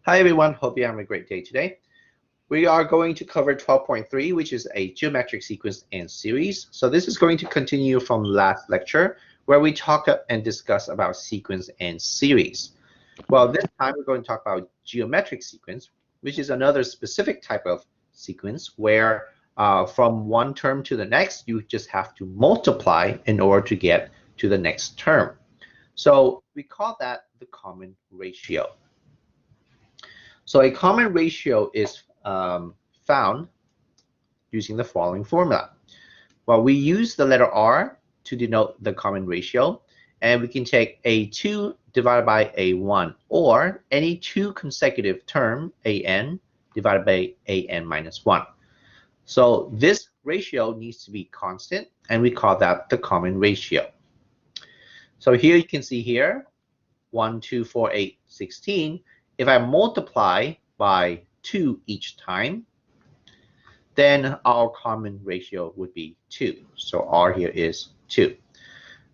Hi everyone, hope you're having a great day today. We are going to cover 12.3, which is a geometric sequence and series. So this is going to continue from last lecture where we talk and discuss about sequence and series. Well, this time we're going to talk about geometric sequence, which is another specific type of sequence where from one term to the next, you just have to multiply in order to get to the next term. So we call that the common ratio. So a common ratio is found using the following formula. Well, we use the letter R to denote the common ratio, and we can take A2 divided by A1, or any two consecutive term, AN, divided by AN minus 1. So this ratio needs to be constant, and we call that the common ratio. So here you can see here, 1, 2, 4, 8, 16. If I multiply by 2 each time, then our common ratio would be 2. So R here is 2.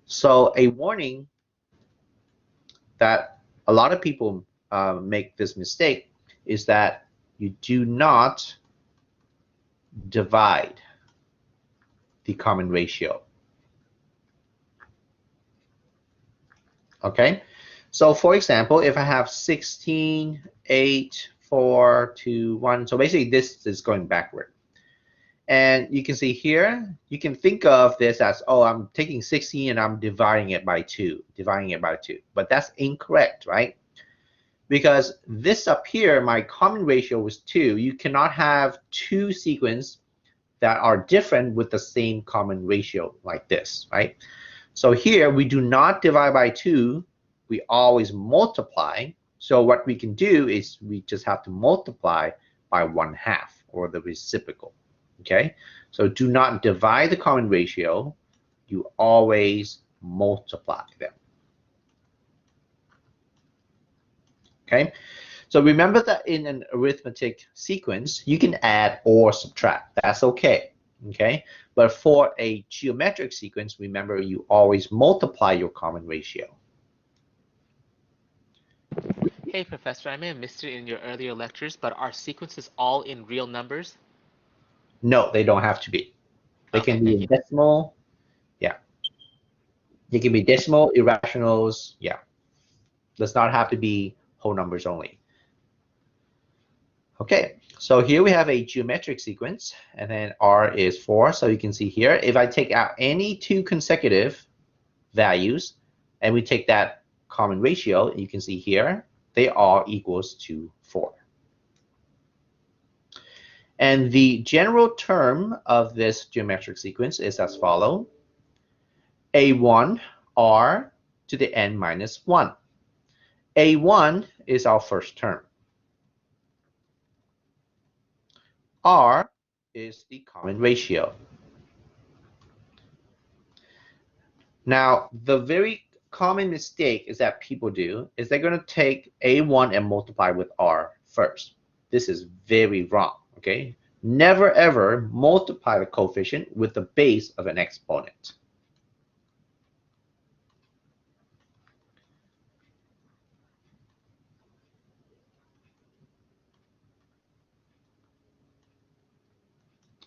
So a warning that a lot of people make this mistake is that you do not divide the common ratio. Okay? So for example, if I have 16, 8, 4, 2, 1, so basically this is going backward. And you can see here, you can think of this as, oh, I'm taking 16 and I'm dividing it by 2. But that's incorrect, right? Because this up here, my common ratio was 2. You cannot have two sequences that are different with the same common ratio like this, right? So here, we do not divide by 2. We always multiply. So what we can do is we just have to multiply by 1/2, or the reciprocal. Okay, so do not divide the common ratio. You always multiply them. Okay, so remember that in an arithmetic sequence, you can add or subtract. That's okay. Okay, but for a geometric sequence, remember you always multiply your common ratio. Hey, Professor, I may have missed it in your earlier lectures, but are sequences all in real numbers? No, they don't have to be. They Okay, can be thank in you. decimal. Yeah, they can be decimal, irrationals. Yeah, does not have to be whole numbers only. Okay, so here we have a geometric sequence, and then R is 4. So you can see here, if I take out any two consecutive values, and we take that common ratio, you can see here, they are equals to 4. And the general term of this geometric sequence is as follows. A1 R to the n minus 1. A1 is our first term. R is the common ratio. Now, the very common mistake is that people do is they're going to take A1 and multiply with R first. This is very wrong, okay? Never ever multiply the coefficient with the base of an exponent.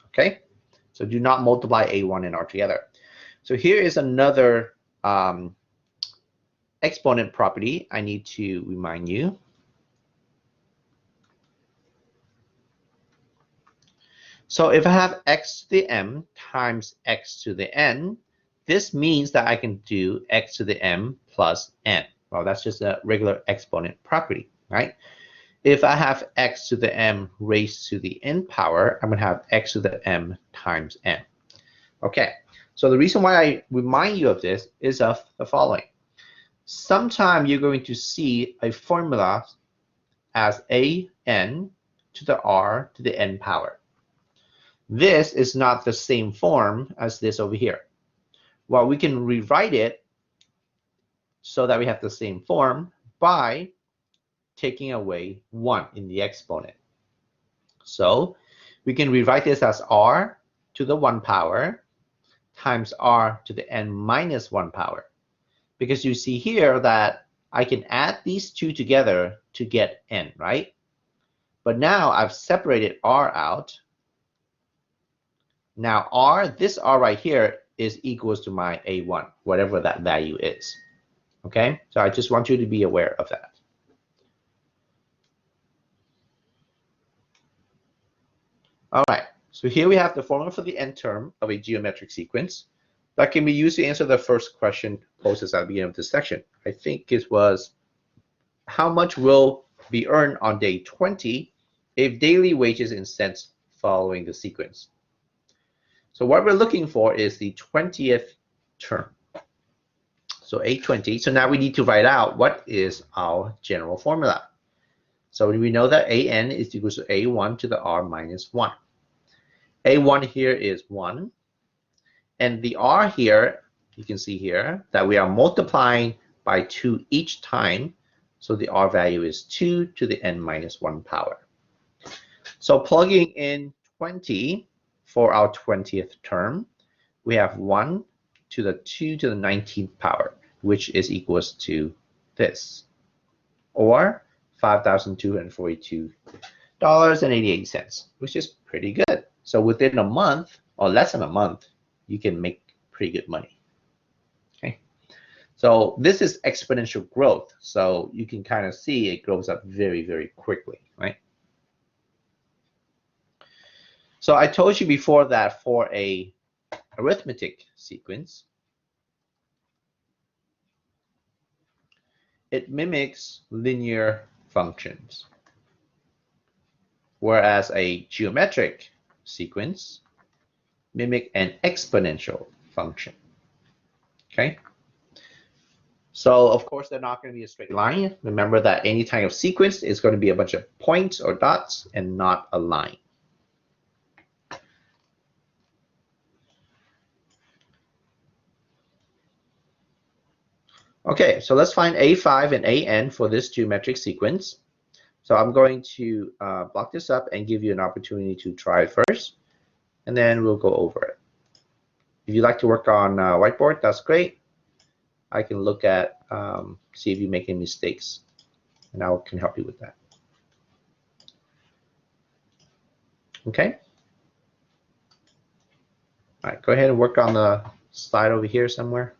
Okay? So do not multiply A1 and R together. So here is another exponent property I need to remind you. So if I have x to the m times x to the n, this means that I can do x to the m plus n. Well, that's just a regular exponent property, right? If I have x to the m raised to the n power, I'm going to have x to the m times n. Okay, so the reason why I remind you of this is of the following. Sometime you're going to see a formula as an to the r to the n power. This is not the same form as this over here. Well, we can rewrite it so that we have the same form by taking away 1 in the exponent. So we can rewrite this as r to the 1 power times r to the n minus 1 power. Because you see here that I can add these two together to get n, right? But now I've separated R out. Now R, this R right here is equals to my A1, whatever that value is. Okay, so I just want you to be aware of that. All right, so here we have the formula for the nth term of a geometric sequence that can be used to answer the first question posed at the beginning of this section. I think it was, how much will be earned on day 20 if daily wages in cents following the sequence? So what we're looking for is the 20th term. So A20. So now we need to write out what is our general formula. So we know that AN is equal to A1 to the R minus 1. A1 here is 1. And the R here, you can see here that we are multiplying by 2 each time. So the R value is 2 to the n minus 1 power. So plugging in 20 for our 20th term, we have 1 to the 2 to the 19th power, which is equals to this, or $5,242.88, which is pretty good. So within a month, or less than a month, you can make pretty good money. Okay. So this is exponential growth. So you can kind of see it grows up very, very quickly, right? So I told you before that for a arithmetic sequence, it mimics linear functions, whereas a geometric sequence mimic an exponential function. Okay. So of course they're not going to be a straight line. Remember that any kind of sequence is going to be a bunch of points or dots and not a line. Okay, so let's find A5 and AN for this geometric sequence. So I'm going to block this up and give you an opportunity to try it first, and then we'll go over it. If you like to work on whiteboard, that's great. I can look at, see if you make any mistakes, and I can help you with that. Okay. All right, go ahead and work on the slide over here somewhere.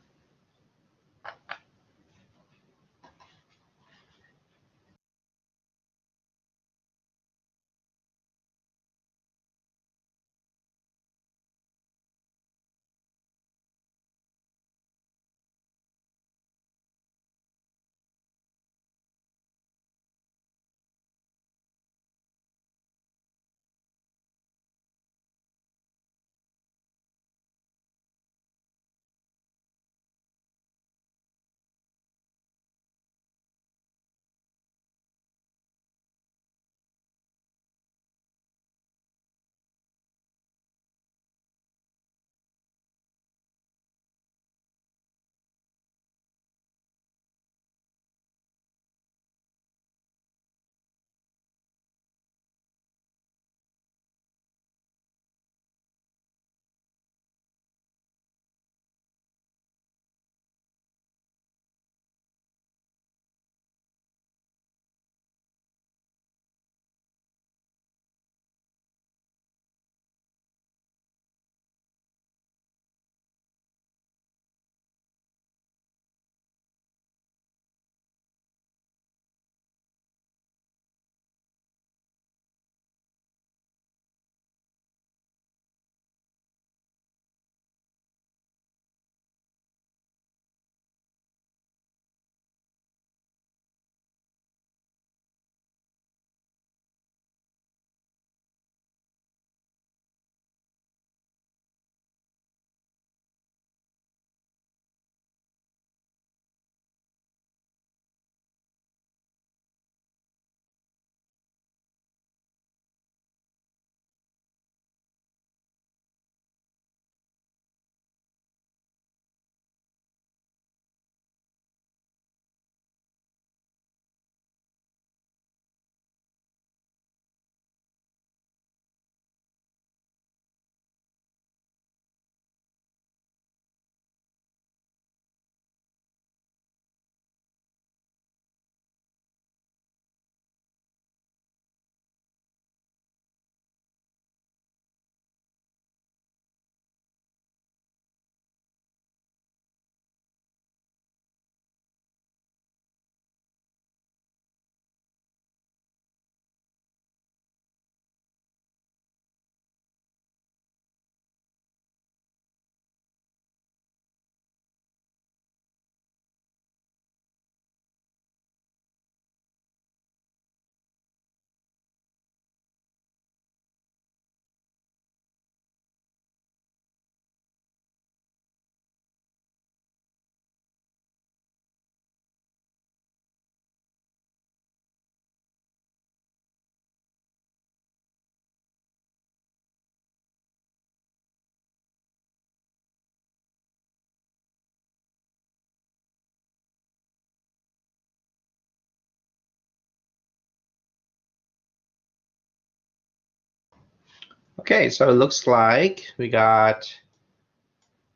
Okay, so it looks like we got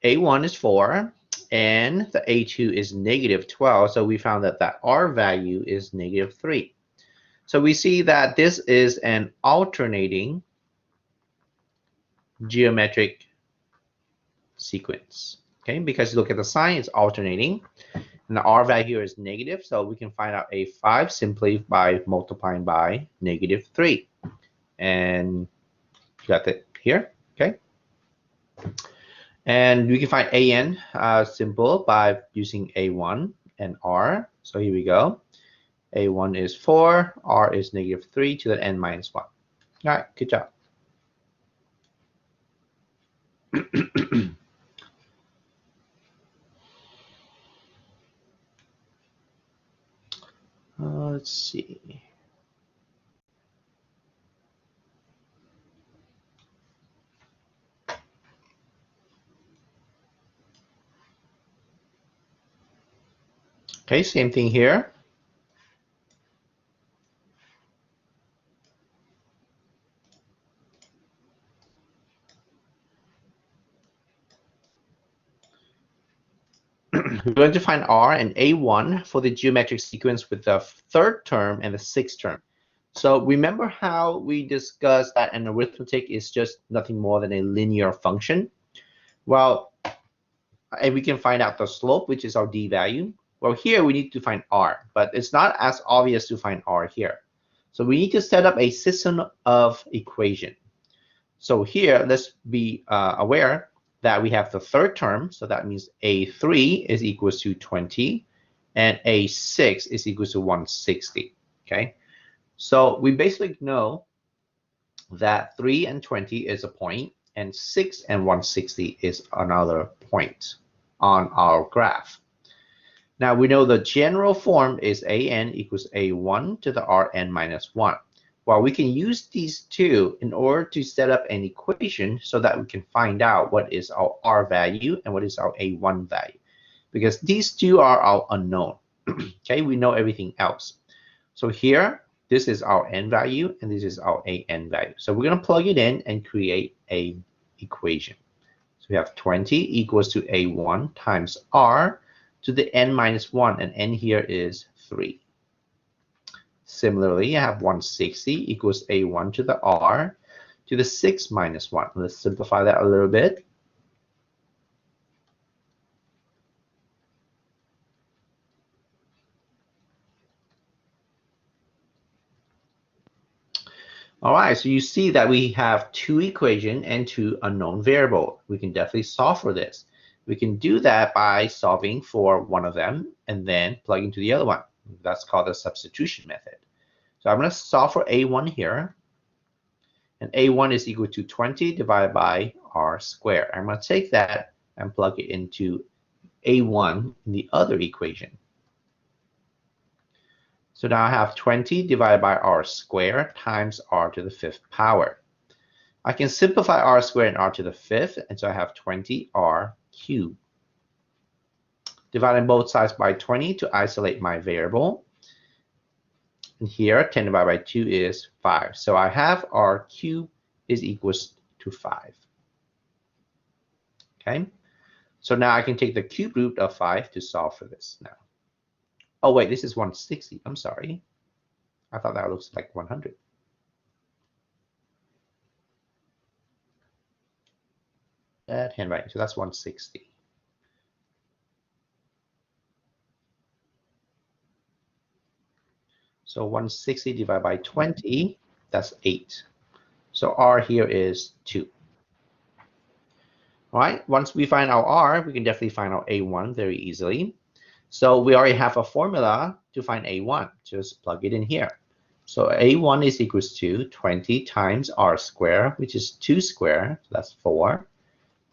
A1 is 4, and the A2 is negative 12. So we found that that R value is negative 3. So we see that this is an alternating geometric sequence. Okay, because look at the sign, it's alternating. And the R value here is negative, so we can find out A5 simply by multiplying by negative 3. And you got that here, okay? And we can find AN simple by using A1 and R. So here we go. A1 is 4, R is negative 3 to the n minus 1. All right, good job. Let's see. Okay, same thing here. We're going to find R and A1 for the geometric sequence with the third term and the sixth term. So remember how we discussed that an arithmetic is just nothing more than a linear function? Well, and we can find out the slope, which is our d value. Well, here we need to find R, but it's not as obvious to find R here. So we need to set up a system of equation. So here, let's be aware that we have the third term. So that means A3 is equals to 20 and A6 is equals to 160. Okay. So we basically know that 3 and 20 is a point and 6 and 160 is another point on our graph. Now we know the general form is AN equals A1 to the Rn minus 1. Well, we can use these two in order to set up an equation so that we can find out what is our R value and what is our A1 value. Because these two are our unknown. Okay, we know everything else. So here, this is our N value and this is our AN value. So we're going to plug it in and create an equation. So we have 20 equals to A1 times R to the N minus 1, and N here is 3. Similarly, I have 160 equals A1 to the R to the 6 minus 1. Let's simplify that a little bit. All right, so you see that we have two equations and two unknown variables. We can definitely solve for this. We can do that by solving for one of them and then plug into the other one. That's called the substitution method. So I'm going to solve for A1 here. And A1 is equal to 20 divided by R squared. I'm going to take that and plug it into A1 in the other equation. So now I have 20 divided by R squared times R to the 5th power. I can simplify R squared and R to the 5th, and so I have 20R cubed. Dividing both sides by 20 to isolate my variable. And here, 10 divided by 2 is 5. So I have R cubed is equals to 5. Okay? So now I can take the cube root of 5 to solve for this now. Oh, wait, this is 160. I'm sorry. I thought that looks like 100. That handwriting. So that's 160. So 160 divided by 20, that's 8. So R here is 2. All right, once we find our R, we can definitely find our A1 very easily. So we already have a formula to find A1. Just plug it in here. So A1 is equals to 20 times R squared, which is 2 squared, so that's 4.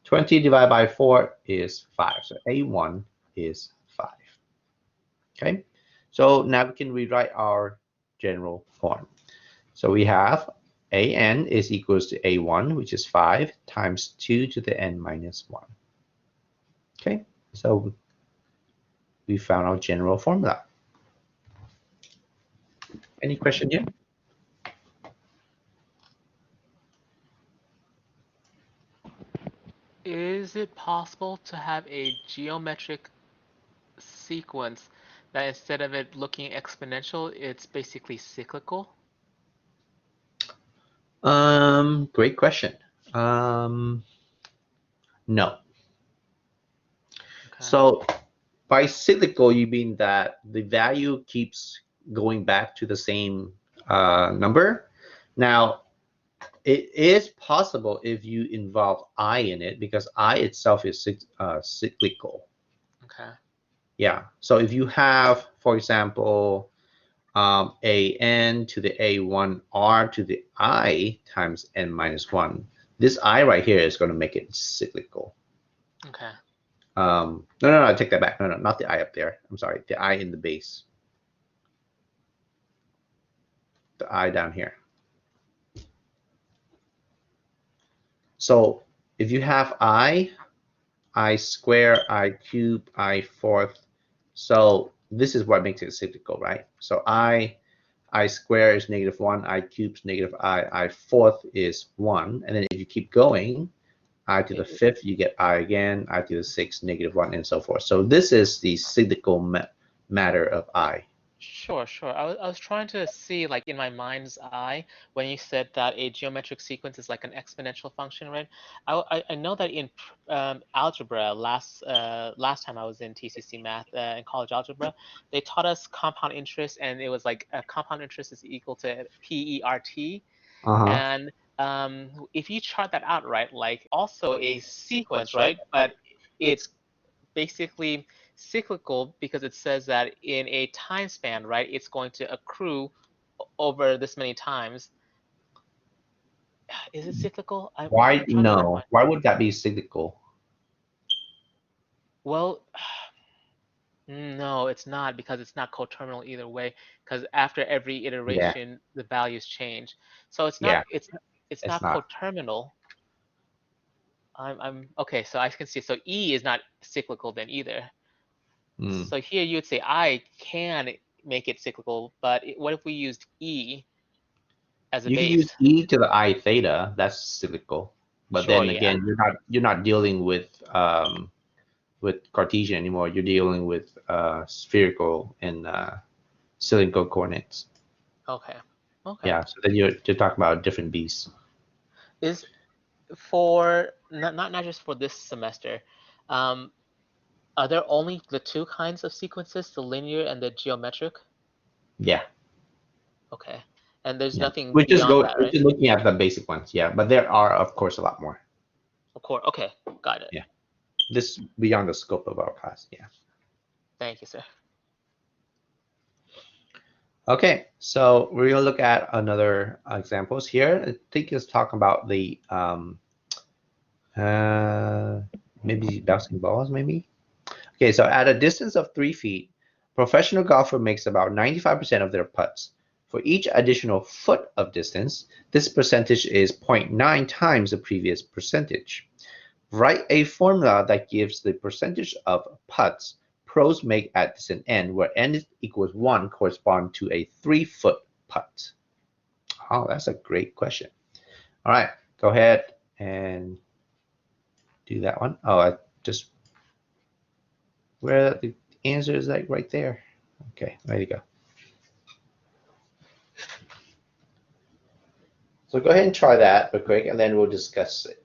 20 divided by 4 is 5. So A1 is 5. Okay, so now we can rewrite our general form. So we have AN is equals to A1, which is 5, times 2 to the N minus 1. Okay, so we found our general formula. Any question here? Is it possible to have a geometric sequence that instead of it looking exponential, it's basically cyclical? Great question. Um, no. Okay. So by cyclical, you mean that the value keeps going back to the same number. Now, it is possible if you involve I in it because I itself is cyclical. Okay. Yeah. So if you have, for example, a n to the a1 r to the I times n minus 1, this I right here is going to make it cyclical. Okay. No, I take that back. No, not the I up there. I'm sorry. The I in the base. The I down here. So if you have I square, I cube, I fourth. So this is what makes it cyclical, right? So I square is -1, I cube is negative I fourth is 1. And then if you keep going, I to the fifth, you get I again, I to the sixth, -1, and so forth. So this is the cyclical matter of I. Sure, sure. I was trying to see, like, in my mind's eye, when you said that a geometric sequence is like an exponential function, right? I know that in algebra, last time I was in TCC math, in college algebra, they taught us compound interest, and it was like compound interest is equal to PERT. Uh-huh. And if you chart that out, right, like also a sequence, right? But it's basically cyclical because it says that in a time span, right, it's going to accrue over this many times. Is it cyclical? Why I'm trying to wrap no? my. Why would that be cyclical? Well, no, it's not because it's not coterminal either way. Because after every Yeah, iteration, the values change. So it's not. yeah, It's it's not not. coterminal. I'm okay. So I can see. So E is not cyclical then either. Mm. So here you would say I can make it cyclical, but what if we used E as a You can use base? e to the I theta. That's cyclical. But Sure, then yeah. again, you're not dealing with Cartesian anymore. You're dealing with spherical and cylindrical coordinates. Okay. Okay. Yeah. So then you're talking about different beasts. Is for not just for this semester, um, are there only the two kinds of sequences, the linear and the geometric? Yeah. Okay. And there's Yeah. nothing beyond that, We're right? just looking at the basic ones. Yeah. But there are of course a lot more. Of course. Okay. Got it. Yeah. This beyond the scope of our class. Yeah. Thank you, sir. Okay, so we're gonna look at another examples here. I think it's talking about the uh, maybe bouncing balls, maybe. Okay, so at a distance of 3 feet, professional golfer makes about 95% of their putts. For each additional foot of distance, this percentage is zero point 0.9 times the previous percentage. Write a formula that gives the percentage of putts pros make at distance n, where n equals 1 correspond to a 3-foot putt. Oh, that's a great question. All right, go ahead and do that one. Oh, I just, where the answer is like right there. Okay, there you go. So go ahead and try that real quick, and then we'll discuss it.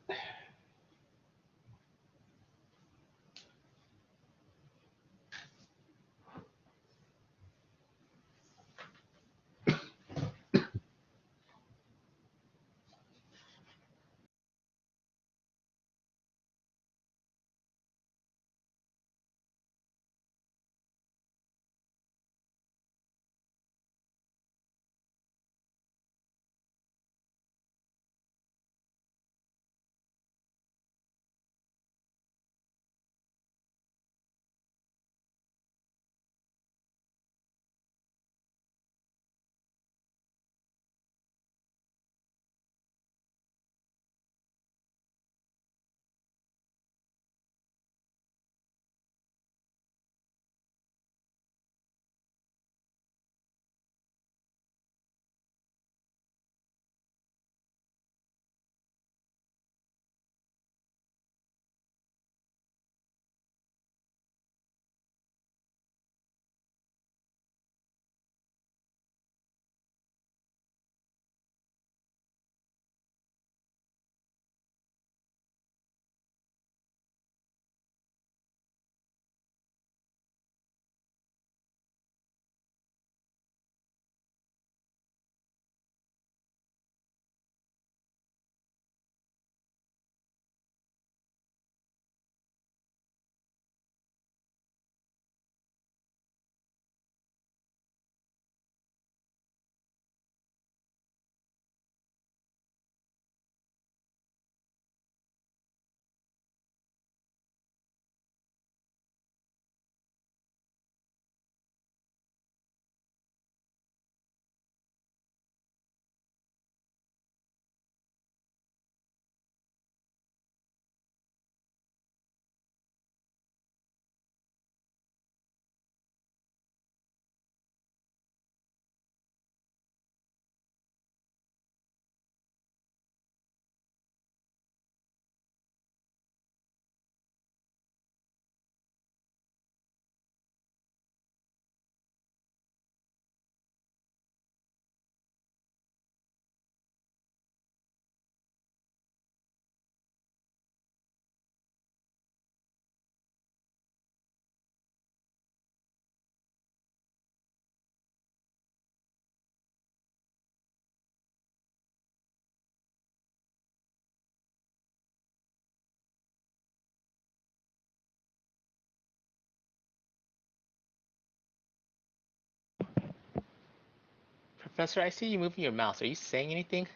Professor, I see you moving your mouse. Are you saying anything?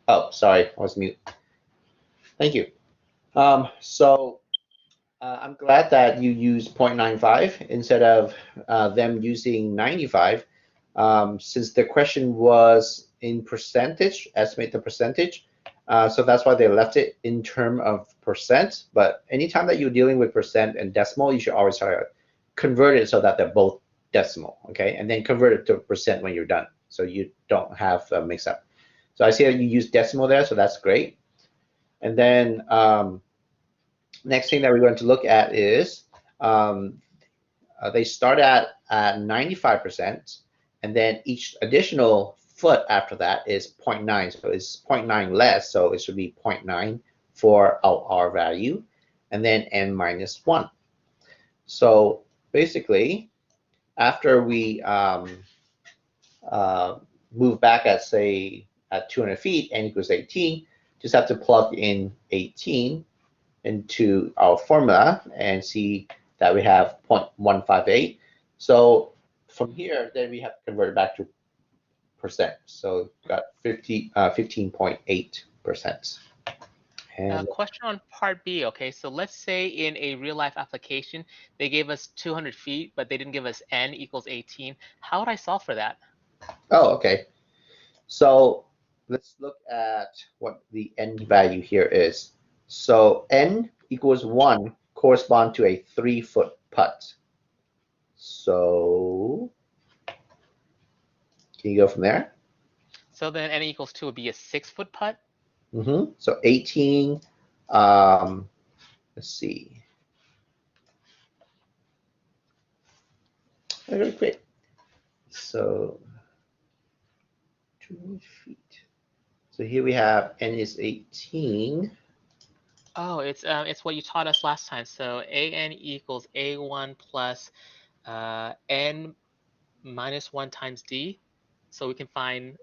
Oh, sorry, I was mute. Thank you. So I'm glad that you use 0.95 instead of them using 95, since the question was in percentage, estimate the percentage. So that's why they left it in term of percent. But anytime that you're dealing with percent and decimal, you should always try to convert it so that they're both decimal, okay? And then convert it to percent when you're done, so you don't have a mix-up. So I see that you use decimal there, so that's great. And then next thing that we're going to look at is they start at 95%, and then each additional foot after that is 0.9. So it's 0.9 less, so it should be 0.9 for our R value, and then n minus 1. So basically, after we move back at, say, at 200 feet, n equals 18, just have to plug in 18 into our formula and see that we have 0.158. So from here, then we have to convert it back to percent. So we've got 15.8%. And Question on part B. Okay, so let's say in a real life application, they gave us 200 feet, but they didn't give us n equals 18. How would I solve for that? oh, okay. So let's look at what the n value here is. So n equals 1 correspond to a 3-foot putt. So can you go from there? So then n equals 2 would be a 6-foot putt? So 18, let's see. Very quick. So 200 feet. So here we have n is 18. Oh, it's what you taught us last time. So an equals a1 plus n minus 1 times d. So we can find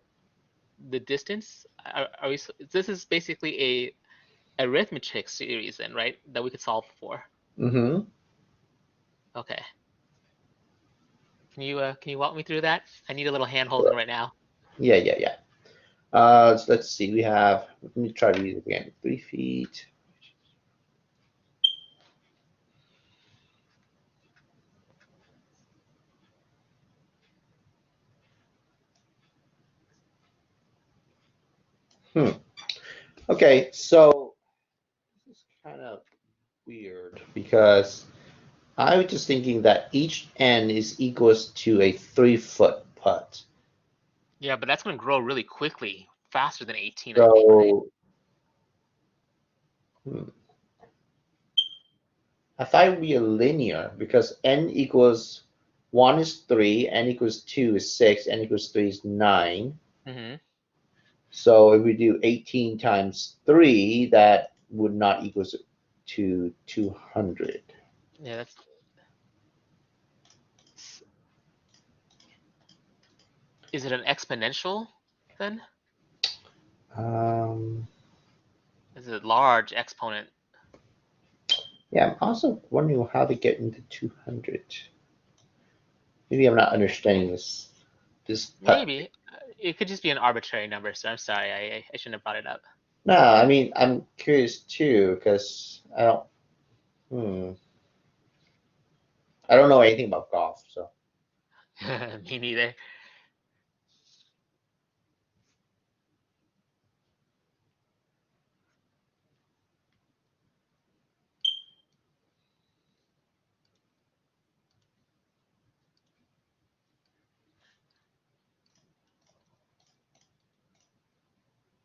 the distance. Are we? This is basically a arithmetic series, then, right? That we could solve for. Mm-hmm. Okay. Can you walk me through that? I need a little hand holding right now. Yeah. So let's see. We have. Let me try to use it again. 3 feet. Okay, so this is kind of weird because I was just thinking that each n is equals to a 3-foot putt. Yeah, but that's going to grow really quickly, faster than 18, I think, right? So I thought it would be a linear because n equals 1 is 3, n equals 2 is 6, n equals 3 is 9. Mm-hmm. So if we do 18 times 3, that would not equal to 200. Yeah, that's. Is it an exponential then? Is it a large exponent? Yeah, I'm also wondering how to get into 200. Maybe I'm not understanding this putt. Maybe. It could just be an arbitrary number, so I'm sorry. I shouldn't have brought it up. No, I mean, I'm curious too because I don't know anything about golf, so. Me neither.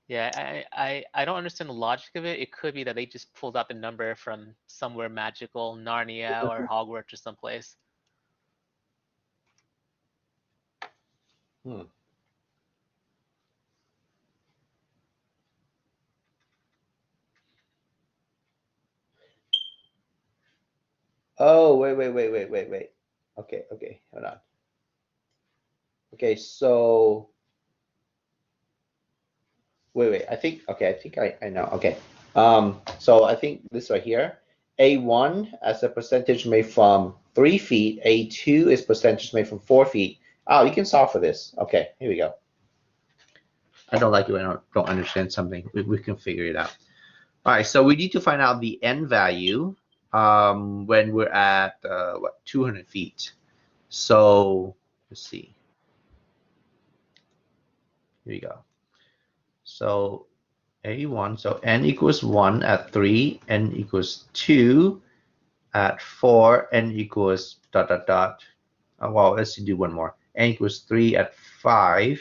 Yeah, I don't understand the logic of it. It could be that they just pulled out the number from somewhere magical, Narnia or Hogwarts or someplace. Hmm. Oh, wait. Okay, hold on. Okay, so wait. I think I know. Okay. So I think this right here, A1 as a percentage made from 3 feet, A2 is percentage made from 4 feet, Oh, you can solve for this. Okay, here we go. I don't like it when I don't understand something. We can figure it out. All right, so we need to find out the n value when we're at what 200 feet. So let's see. Here we go. So A1, so n equals 1 at 3, n equals 2 at 4, n equals ... well, let's do one more. N equals 3 at 5.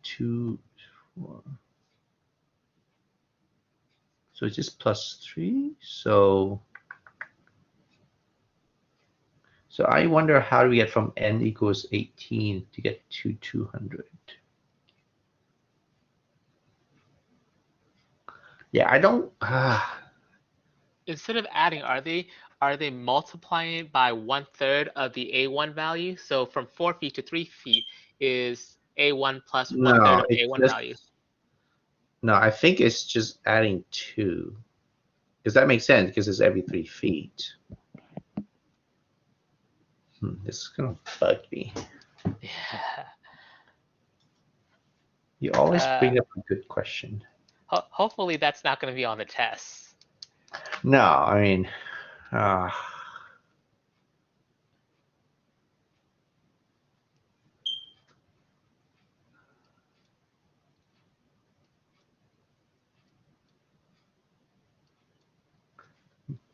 2, 4. So it's just plus 3. So I wonder how do we get from n equals 18 to get to 200? Yeah, I don't. Instead of adding, are they multiplying it by 1/3 of the A1 value? So from 4 feet to 3 feet is A1 plus 1/3 No, of the it's A1 just value. no. I think it's just adding 2, because that makes sense because it's every 3 feet. This is gonna bug me. Yeah. You always bring up a good question. Hopefully that's not going to be on the test. No, I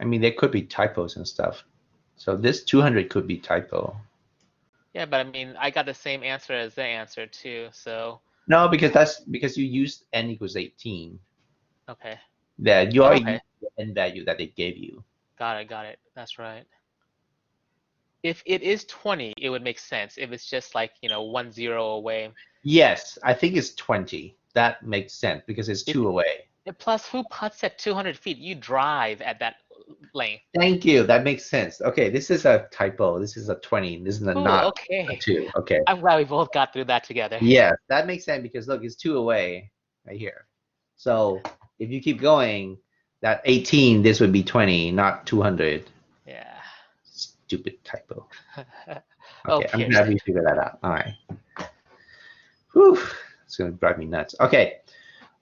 mean, there could be typos and stuff. So this 200 could be typo. Yeah, but I mean, I got the same answer as the answer too. So No, because you used n equals 18. okay. Yeah, you already Okay. used the n value that they gave you. Got it. That's right. If it is 20, it would make sense. If it's just like, 1 0 away. Yes, I think it's 20. That makes sense because it's 2 away. Plus, who putts at 200 feet? You drive at that length. Thank you. That makes sense. Okay, this is a typo. This is a 20. This is Ooh, not a okay. 2. Okay. I'm glad we both got through that together. Yes, that makes sense because look, it's 2 away right here. So if you keep going, that 18, this would be 20, not 200. Yeah. Stupid typo. Okay, Oh, I'm glad we figured that out. All right. Whew, it's going to drive me nuts. Okay,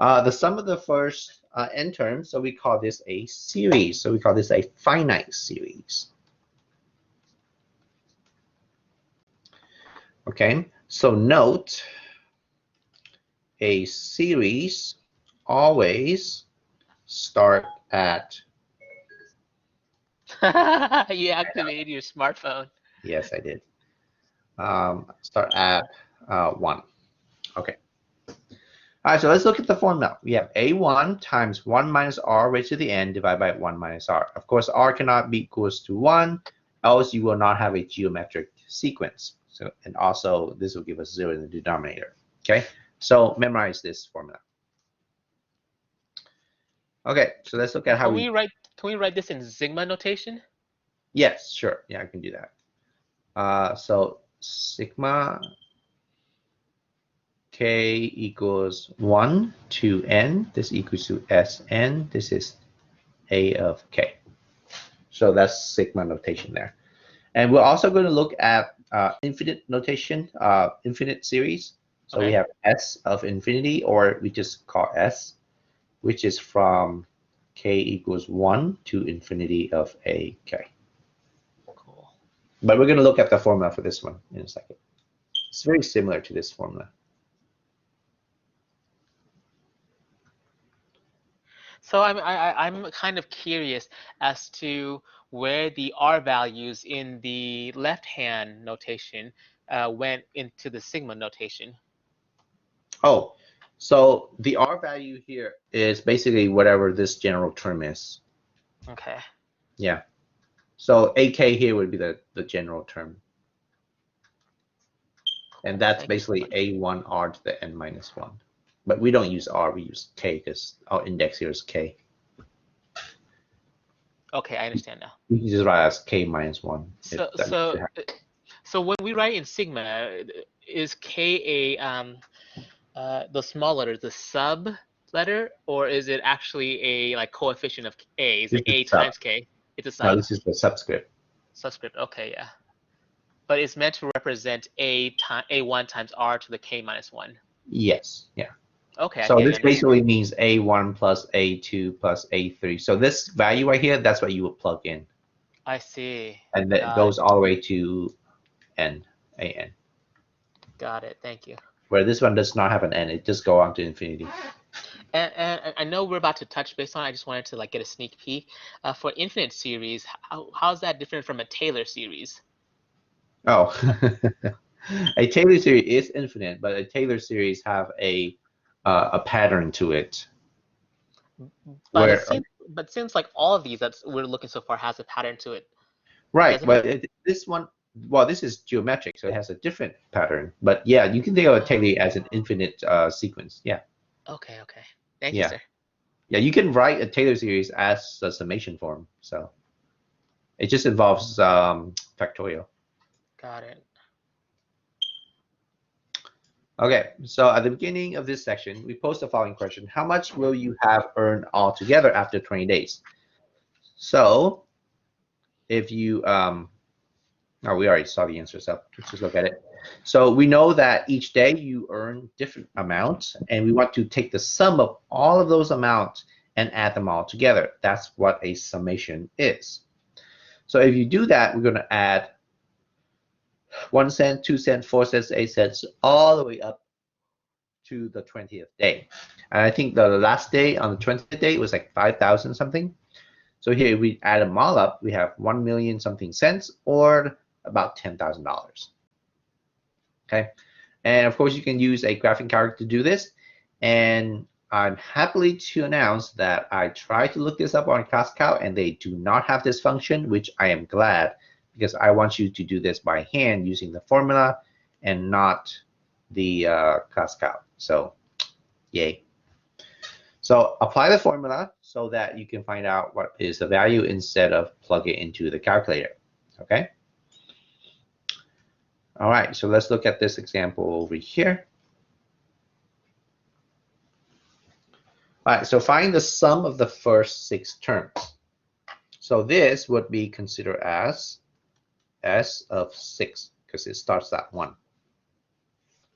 the sum of the first n terms, so we call this a series. So we call this a finite series. Okay, so note a series always start at... You activated your smartphone. Yes, I did. Start at 1. Okay. All right, so let's look at the formula. We have A1 times 1 minus r raised to the n divided by 1 minus r. Of course, r cannot be equals to 1, else you will not have a geometric sequence. So, and also, this will give us 0 in the denominator. Okay, so memorize this formula. Okay, so let's look at how Can we write this in sigma notation? Yes, sure. Yeah, I can do that. So sigma k equals 1 to n. This equals to Sn. This is A of k. So that's sigma notation there. And we're also going to look at infinite notation, infinite series. So Okay. we have S of infinity, or we just call S, which is from k equals 1 to infinity of a k. Cool. But we're going to look at the formula for this one in a second. It's very similar to this formula. So I'm kind of curious as to where the r values in the left-hand notation went into the sigma notation. Oh, so the r value here is basically whatever this general term is. Okay. Yeah. So ak here would be the general term. And that's basically a1r to the n minus 1. But we don't use r, we use k because our index here is k. Okay, I understand now. You can just write as k minus 1. So when we write in sigma, is k the small letter, the sub letter, or is it actually a like coefficient of a? Is This it is a sub. times k? It's a No, sub. this is the subscript. Subscript. Okay, yeah. But it's meant to represent a1 times r to the k minus 1. Yes. Yeah. Okay, I So think I this understand. basically means A1 plus A2 plus A3. So this value right here, that's what you would plug in. I see. And that goes all the way to n, an. Got it. Thank you. Where this one does not have an n, it just go on to infinity. And I know we're about to touch base on it. I just wanted to like get a sneak peek. For infinite series, how's that different from a Taylor series? Oh, a Taylor series is infinite, but a Taylor series have a pattern to it. But Where it seems like all of these that we're looking so far has a pattern to it. right, but this one, well, this is geometric, so it has a different pattern. But yeah, you can think of a Taylor as an infinite sequence. Yeah. Okay. Thank Yeah. you, sir. Yeah, you can write a Taylor series as a summation form. So it just involves factorial. Got it. Okay, so at the beginning of this section, we post the following question. How much will you have earned altogether after 20 days? So if you, oh, we already saw the answer, so let's just look at it. So we know that each day you earn different amounts, and we want to take the sum of all of those amounts and add them all together. That's what a summation is. So if you do that, we're going to add 1 cent, 2 cents, 4 cents, 8 cents, all the way up to the 20th day. And I think the last day on the 20th day was like 5,000 something. So here we add them all up, we have 1 million something cents, or about $10,000. Okay, and of course you can use a graphing calculator to do this. And I'm happily to announce that I tried to look this up on ClassCalc, and they do not have this function, which I am glad, because I want you to do this by hand using the formula and not the ClassCalc. So yay. So apply the formula so that you can find out what is the value instead of plug it into the calculator. Okay. All right, so let's look at this example over here. All right, so find the sum of the first 6 terms. So this would be considered as S of 6 because it starts at 1.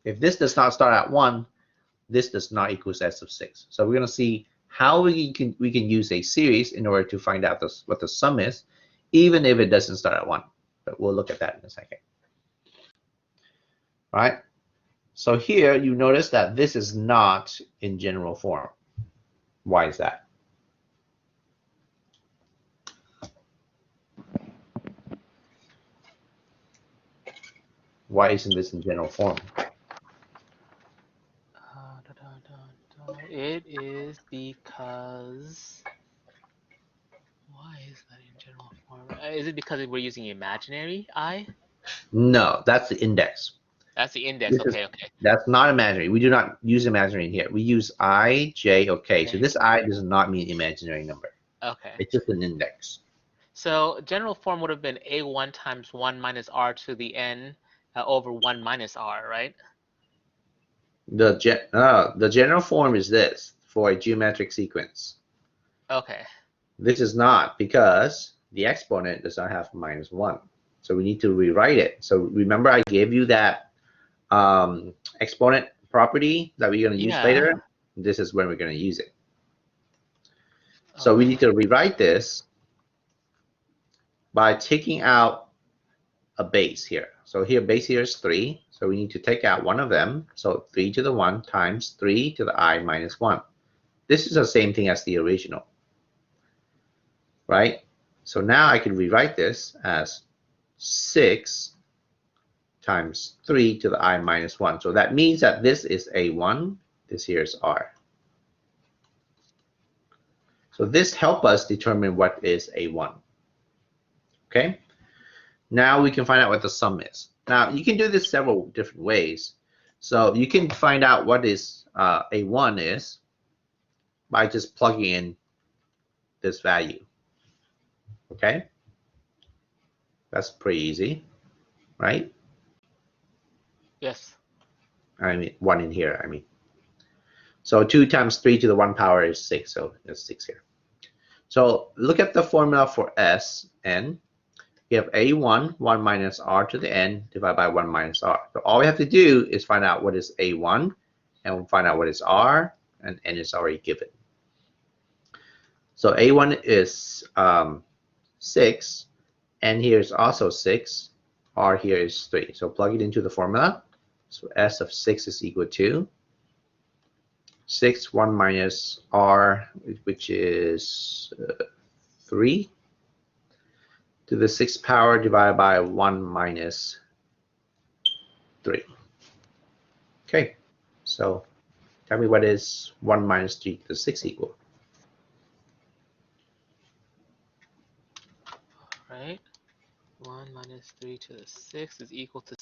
If this does not start at 1, this does not equal S of 6. So we're going to see how we can use a series in order to find out what the sum is, even if it doesn't start at 1. But we'll look at that in a second. All right. So here you notice that this is not in general form. Why is that? Why isn't this in general form? It is because. Why is that in general form? Is it because we're using imaginary I? No, that's the index. That's the index. Okay. That's not imaginary. We do not use imaginary here. We use I, J, okay. So this I does not mean imaginary number. Okay. It's just an index. So general form would have been A1 times 1 minus R to the N over 1 minus R, right? The general form is this for a geometric sequence. Okay. This is not, because the exponent does not have -1. So we need to rewrite it. So remember I gave you that exponent property that we're going to use later? This is when we're going to use it. So we need to rewrite this by taking out a base here. So here base here is 3. So we need to take out one of them. So 3 to the 1 times 3 to the I minus 1. This is the same thing as the original. Right? So now I can rewrite this as 6 times 3 to the I minus 1. So that means that this is A1, this here is R. So this helps us determine what is A1. Okay? Now we can find out what the sum is. Now you can do this several different ways. So you can find out what is A1 is by just plugging in this value. Okay? That's pretty easy, right? Yes. I mean, 1 in here, I mean. So 2 times 3 to the 1 power is 6, so that's 6 here. So look at the formula for Sn. You have a1, 1 minus r to the n, divided by 1 minus r. So all we have to do is find out what is a1, and we'll find out what is r, and n is already given. So a1 is 6, n here is also 6, r here is 3. So plug it into the formula. So S of 6 is equal to 6, 1 minus r, which is 3, to the 6th power divided by 1 minus 3. Okay, so tell me what is 1 minus 3 to the 6 equal? Right. 1 minus 3 to the 6 is equal to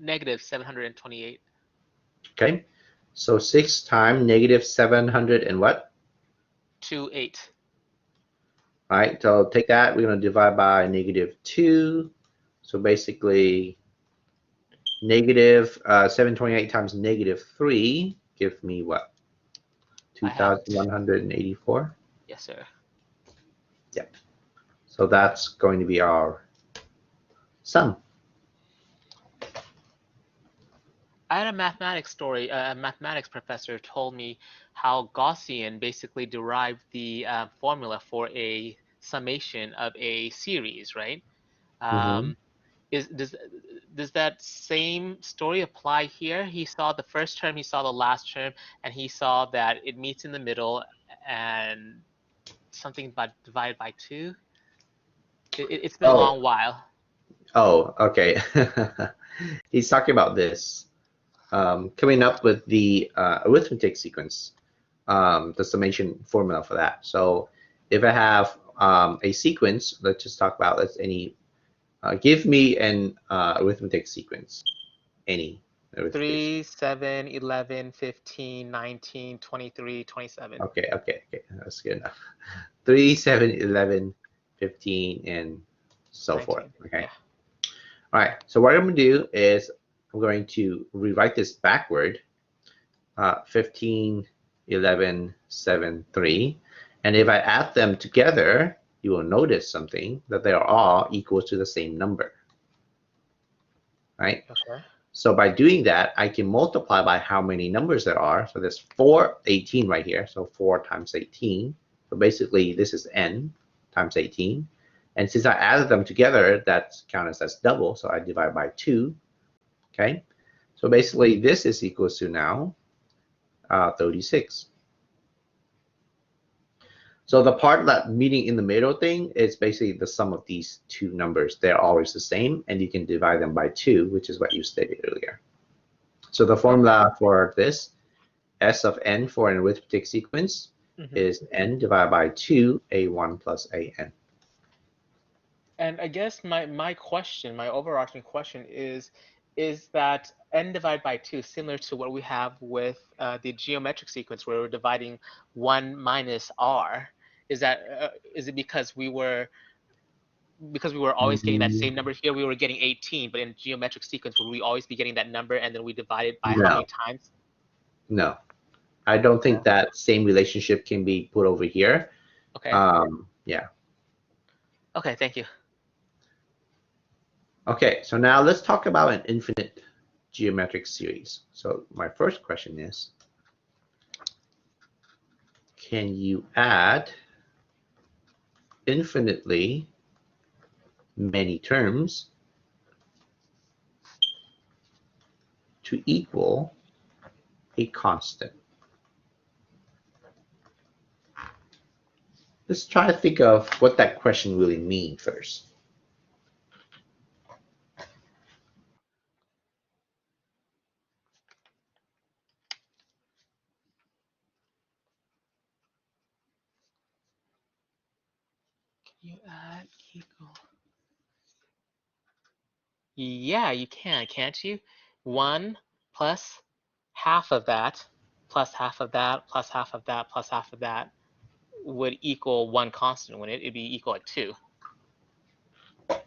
negative 728. Okay, so 6 times negative 700 and what? 28. All right, so take that. We're going to divide by negative 2. So basically, negative 728 times negative 3 give me what? 2,184? Yes, sir. Yep. So that's going to be our sum. I had a mathematics story. A mathematics professor told me how Gaussian basically derived the formula for a summation of a series, right? Does that same story apply here? He saw the first term, he saw the last term, and he saw that it meets in the middle and something about divided by 2. It's been a long while. Oh, okay. He's talking about this. Coming up with the arithmetic sequence, the summation formula for that. So if I have a sequence, let's just talk about give me an arithmetic sequence, any arithmetic 3, 7, 11, 15, 19, 23, 27. Okay, that's good enough. 3, 7, 11, 15, and so 19. forth. Okay. Yeah. All right. So what I'm going to do is I'm going to rewrite this backward. 15, 11, 7, 3. And if I add them together, you will notice something, that they are all equal to the same number. Right? Okay. So by doing that, I can multiply by how many numbers there are. So there's 18 right here. So 4 times 18. So basically, this is n times 18. And since I added them together, that's counted as double. So I divide by 2. Okay. So basically, this is equals to now 36. So the part that meeting in the middle thing is basically the sum of these two numbers. They're always the same, and you can divide them by 2, which is what you stated earlier. So the formula for this, S of n for an arithmetic sequence, is n divided by 2, a1 plus an. And I guess my question, my overarching question is that n divided by 2 similar to what we have with the geometric sequence where we're dividing 1 minus r? Is it because we were always getting that same number here, we were getting 18, but in geometric sequence, would we always be getting that number and then we divide it by how many times? No. I don't think that same relationship can be put over here. Okay. Yeah. Okay, thank you. Okay, so now let's talk about an infinite geometric series. So my first question is, can you add infinitely many terms to equal a constant? Let's try to think of what that question really means first. Can you add equal? Yeah, you can, can't you? 1 plus half of that, plus half of that, plus half of that, plus half of that would equal 1 constant, wouldn't it? It'd be equal to 2.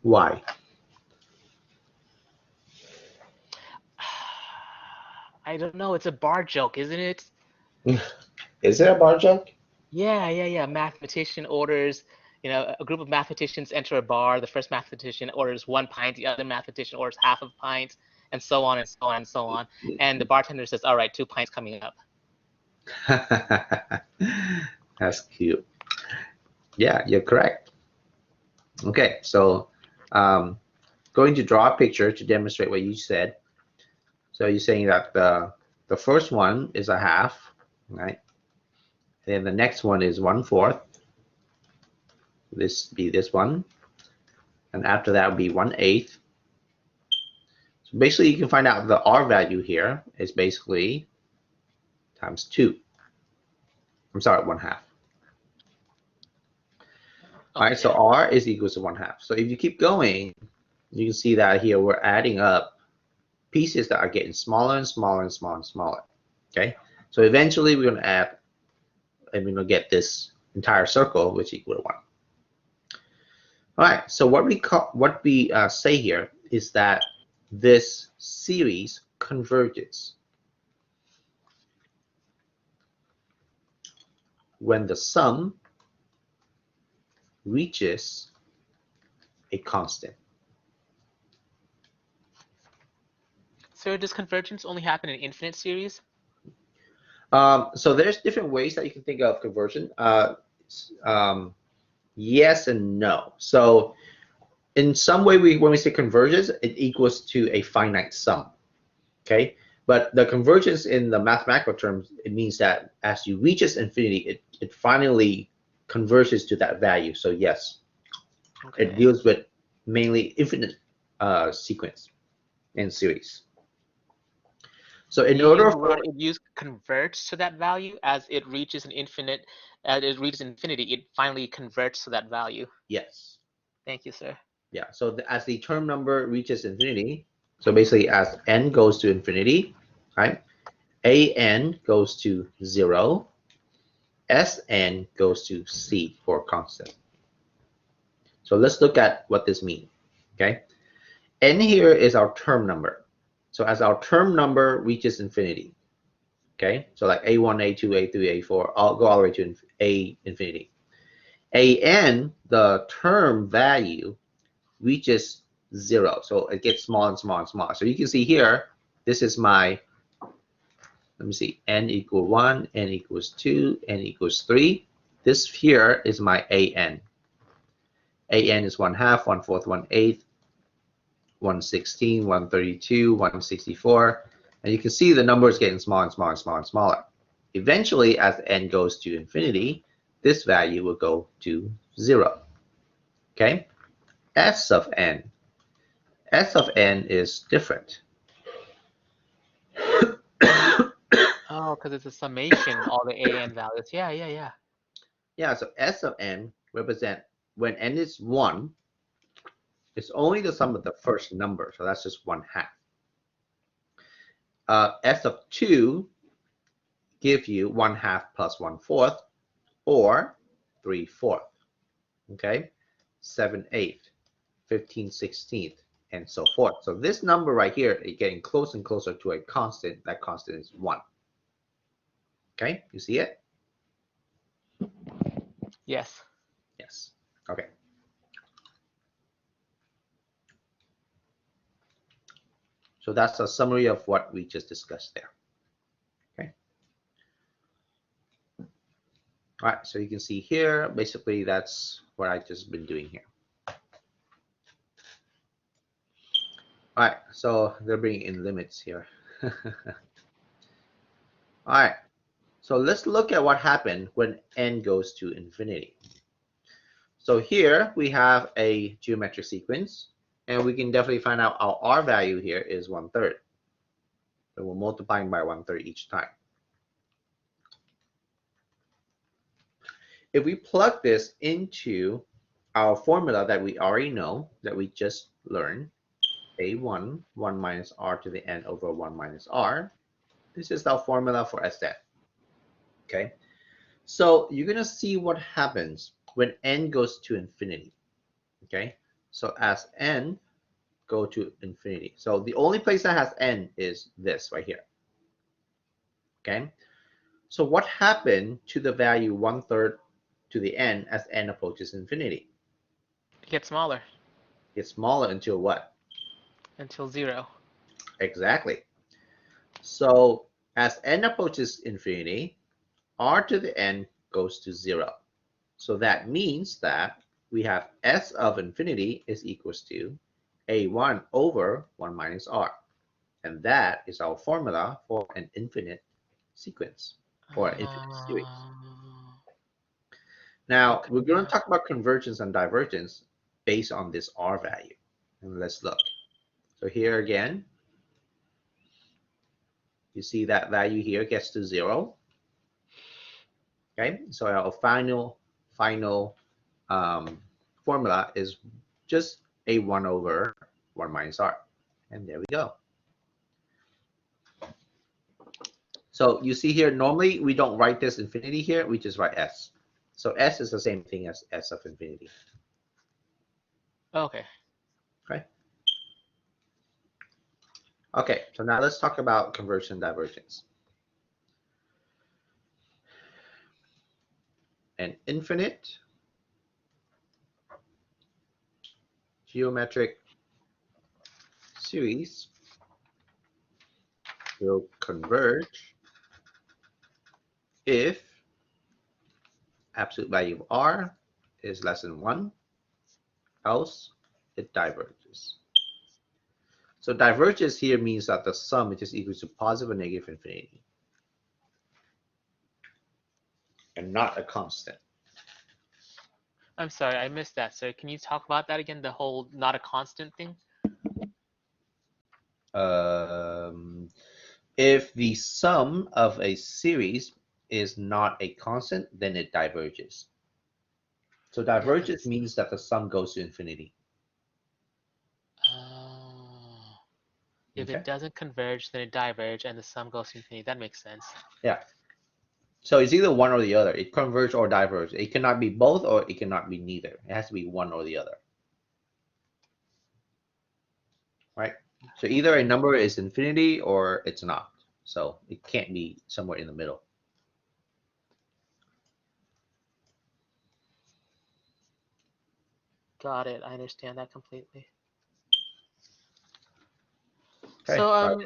Why? I don't know. It's a bar joke, isn't it? Is it a bar chart? Yeah. Mathematician orders, a group of mathematicians enter a bar. The first mathematician orders 1 pint, the other mathematician orders half a pint, and so on and so on and so on. And the bartender says, "All right, 2 pints coming up." That's cute. Yeah, you're correct. Okay, so going to draw a picture to demonstrate what you said. So you're saying that the first one is a half, right? Then the next one is 1/4. This be this one, and after that would be 1/8. So basically, you can find out the R value here is basically times 2. I'm sorry, 1/2. All right, so Okay. R is equals to 1/2. So if you keep going, you can see that here we're adding up pieces that are getting smaller and smaller and smaller and smaller. Okay, so eventually we're going to add, and we're going to get this entire circle, which equal to 1. All right, so what we say here is that this series converges when the sum reaches a constant. So does convergence only happen in infinite series? So there's different ways that you can think of conversion. Yes and no. So in some way, when we say converges, it equals to a finite sum. Okay, but the convergence in the mathematical terms, it means that as you reach infinity, it finally converges to that value. So yes, Okay. it deals with mainly infinite sequence and series. So in order for it use converts to that value as it reaches infinity, it finally converts to that value. yes, Thank you, sir. yeah. So as the term number reaches infinity, so basically as n goes to infinity, right? an goes to 0, Sn goes to C for constant. So let's look at what this means. Okay, n here is our term number. So as our term number reaches infinity, okay, so like a1, a2, a3, a4, I'll go all the way to a infinity. An, the term value, reaches 0, so it gets smaller and smaller and smaller. So you can see here, this is my, let me see, n equal 1, n equals 2, n equals 3. This here is my an. An is 1/2, 1/4, 1/8, 1/16, 1/32, 1/64, and you can see the number is getting smaller and smaller and smaller and smaller. Eventually, as n goes to infinity, this value will go to 0. Okay? S of n. S of n is different. Oh, because it's a summation, all the an values. Yeah. Yeah, so S of n represent when n is 1, it's only the sum of the first number, so that's just 1/2. S of 2 give you 1/2 plus 1/4, or 3/4. Okay, 7/8, 15/16, and so forth. So this number right here is getting closer and closer to a constant. That constant is 1. Okay, you see it? Yes. Yes. Okay. So that's a summary of what we just discussed there. Okay. All right, so you can see here, basically that's what I just been doing here. All right, so they're bringing in limits here. All right, so let's look at what happened when n goes to infinity. So here we have a geometric sequence, and we can definitely find out our R value here is 1/3. So we're multiplying by 1/3 each time. If we plug this into our formula that we already know, that we just learned, a1, 1 minus r to the n over 1 minus r, this is our formula for Sn. Okay, so you're going to see what happens when n goes to infinity. Okay, so as n go to infinity, so the only place that has n is this right here. Okay, So what happened to the value 1/3 to the n as n approaches infinity? It gets smaller It's smaller until what? until 0. Exactly. So as n approaches infinity, r to the n goes to 0. So that means that we have s of infinity is equals to a1 over 1 minus r. And that is our formula for an infinite sequence or an infinite series. Now, we're going to talk about convergence and divergence based on this r value. And let's look. So here again, you see that value here gets to 0. Okay, so our final formula is just a1 over 1 minus r. And there we go. So you see here, normally we don't write this infinity here, we just write s. So s is the same thing as s of infinity. Okay. Okay. Okay, so now let's talk about convergence and divergence. An infinite geometric series will converge if absolute value of r is less than 1, else it diverges. So diverges here means that the sum is just equal to positive or negative infinity, and not a constant. I'm sorry, I missed that, sir. Can you talk about that again? The whole not a constant thing? If the sum of a series is not a constant, then it diverges. So diverges means that the sum goes to infinity. Oh. If Okay. it doesn't converge, then it diverges, and the sum goes to infinity. That makes sense. Yeah. So it's either one or the other. It converges or diverges. It cannot be both, or it cannot be neither. It has to be one or the other. Right? So either a number is infinity or it's not. So it can't be somewhere in the middle. Got it. I understand that completely. Okay. So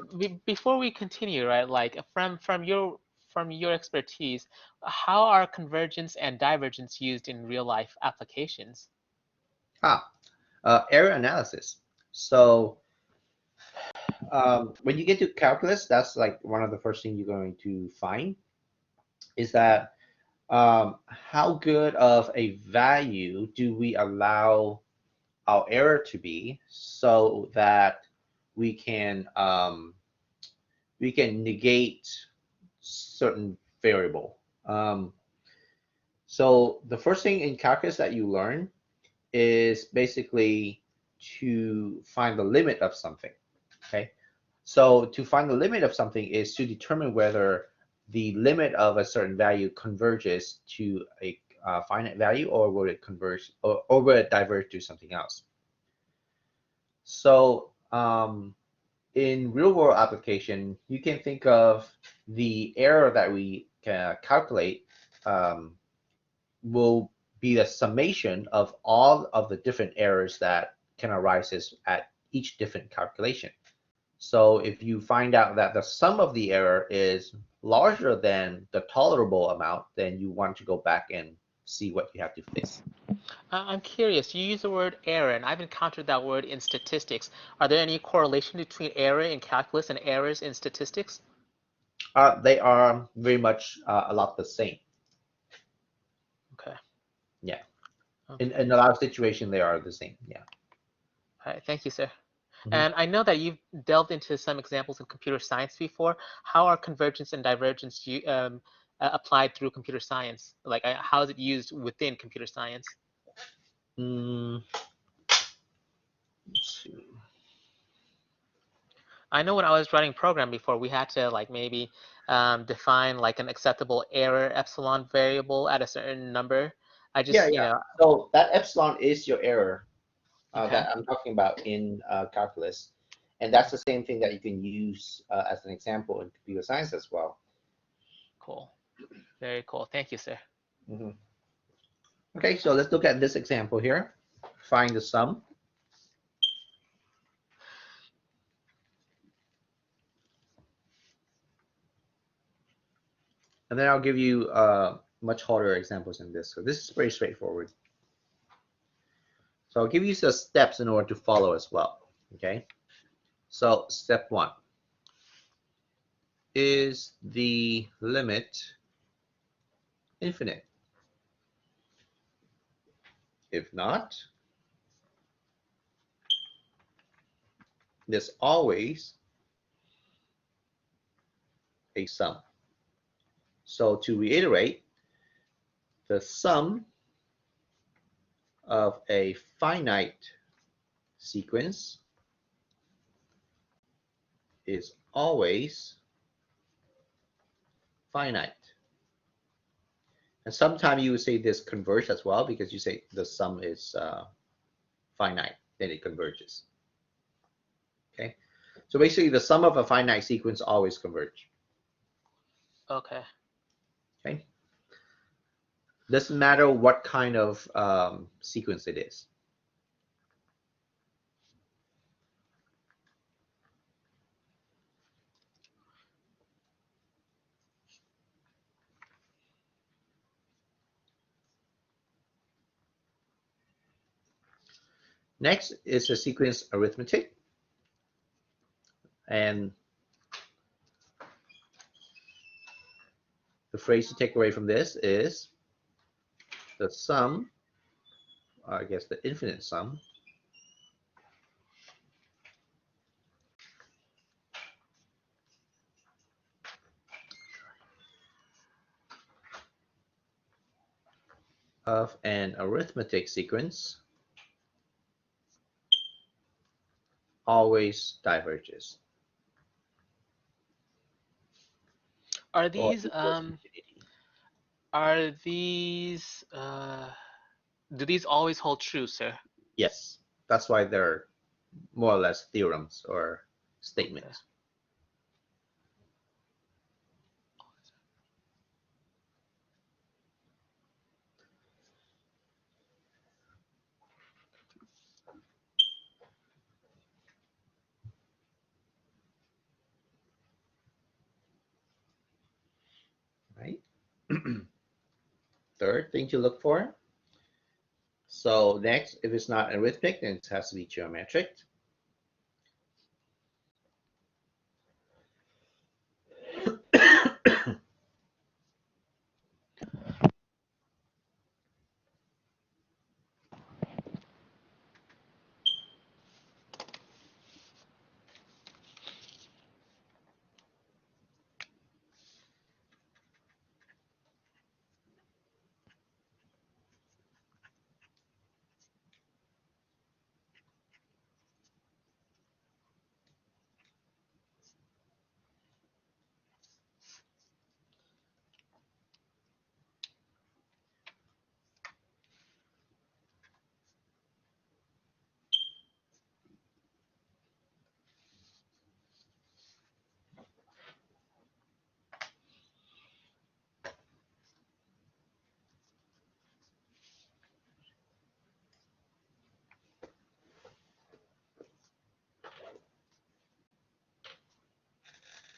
before we continue, right? Like from your expertise, how are convergence and divergence used in real life applications? Error analysis. So when you get to calculus, that's like one of the first things you're going to find is that how good of a value do we allow our error to be so that we can negate certain variable. So the first thing in calculus that you learn is basically to find the limit of something. Okay, so to find the limit of something is to determine whether the limit of a certain value converges to a finite value, or will it converge, or will it diverge to something else. So in real world application, you can think of the error that we can calculate will be the summation of all of the different errors that can arise at each different calculation. So if you find out that the sum of the error is larger than the tolerable amount, then you want to go back and see what you have to fix. I'm curious. You use the word error, and I've encountered that word in statistics. Are there any correlation between error in calculus and errors in statistics? They are very much a lot the same. Okay. Yeah. Okay. In a lot of situations, they are the same. Yeah. All right. Thank you, sir. Mhm. And I know that you've delved into some examples in computer science before. How are convergence and divergence applied through computer science? Like, how is it used within computer science? Mm, let's see. I know when I was writing program before, we had to like maybe define like an acceptable error epsilon variable at a certain number. I Yeah, just, yeah. So that epsilon is your error okay, that I'm talking about in calculus. And that's the same thing that you can use as an example in computer science as well. cool. Very cool. Thank you, sir. Mhm. Okay, so let's look at this example here. Find the sum. And then I'll give you much harder examples than this. So this is pretty straightforward. So I'll give you the steps in order to follow as well. Okay. So step 1 is the limit infinite. If not, there's always a sum. So to reiterate, the sum of a finite sequence is always finite. And sometimes you would say this converge as well because you say the sum is finite, then it converges. Okay, so basically the sum of a finite sequence always converge. Okay. Okay, doesn't matter what kind of sequence it is. Next is a sequence arithmetic. And the phrase to take away from this is the sum, or I guess the infinite sum, of an arithmetic sequence always diverges. Are Or these equals um infinity. are these do these always hold true, sir? Yes, that's why they're more or less theorems or Okay. statements. Right? Third thing to look for. So next, if it's not arithmetic, then it has to be geometric.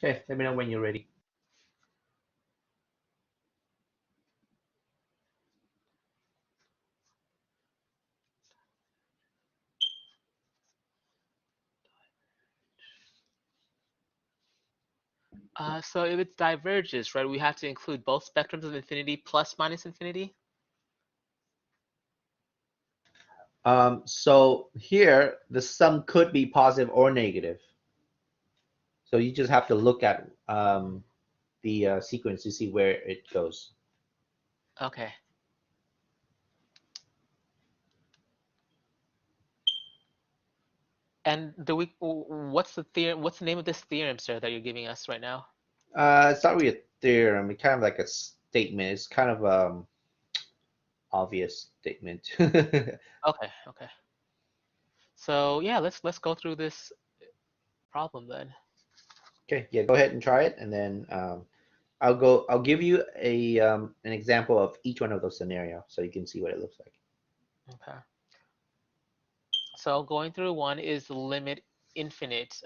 Okay, let me know when you're ready. So if it diverges, right, we have to include both spectrums of infinity plus minus infinity? So here, the sum could be positive or negative. So you just have to look at the sequence to see where it goes. Okay. And what's the theorem, what's the name of this theorem, sir, that you're giving us right now? It's not really a theorem. It's kind of like a statement. It's kind of obvious statement. Okay, okay. So yeah, let's go through this problem then. Okay, yeah, go ahead and try it, and then I'll give you a an example of each one of those scenarios so you can see what it looks like. Okay. So going through one is the limit infinite.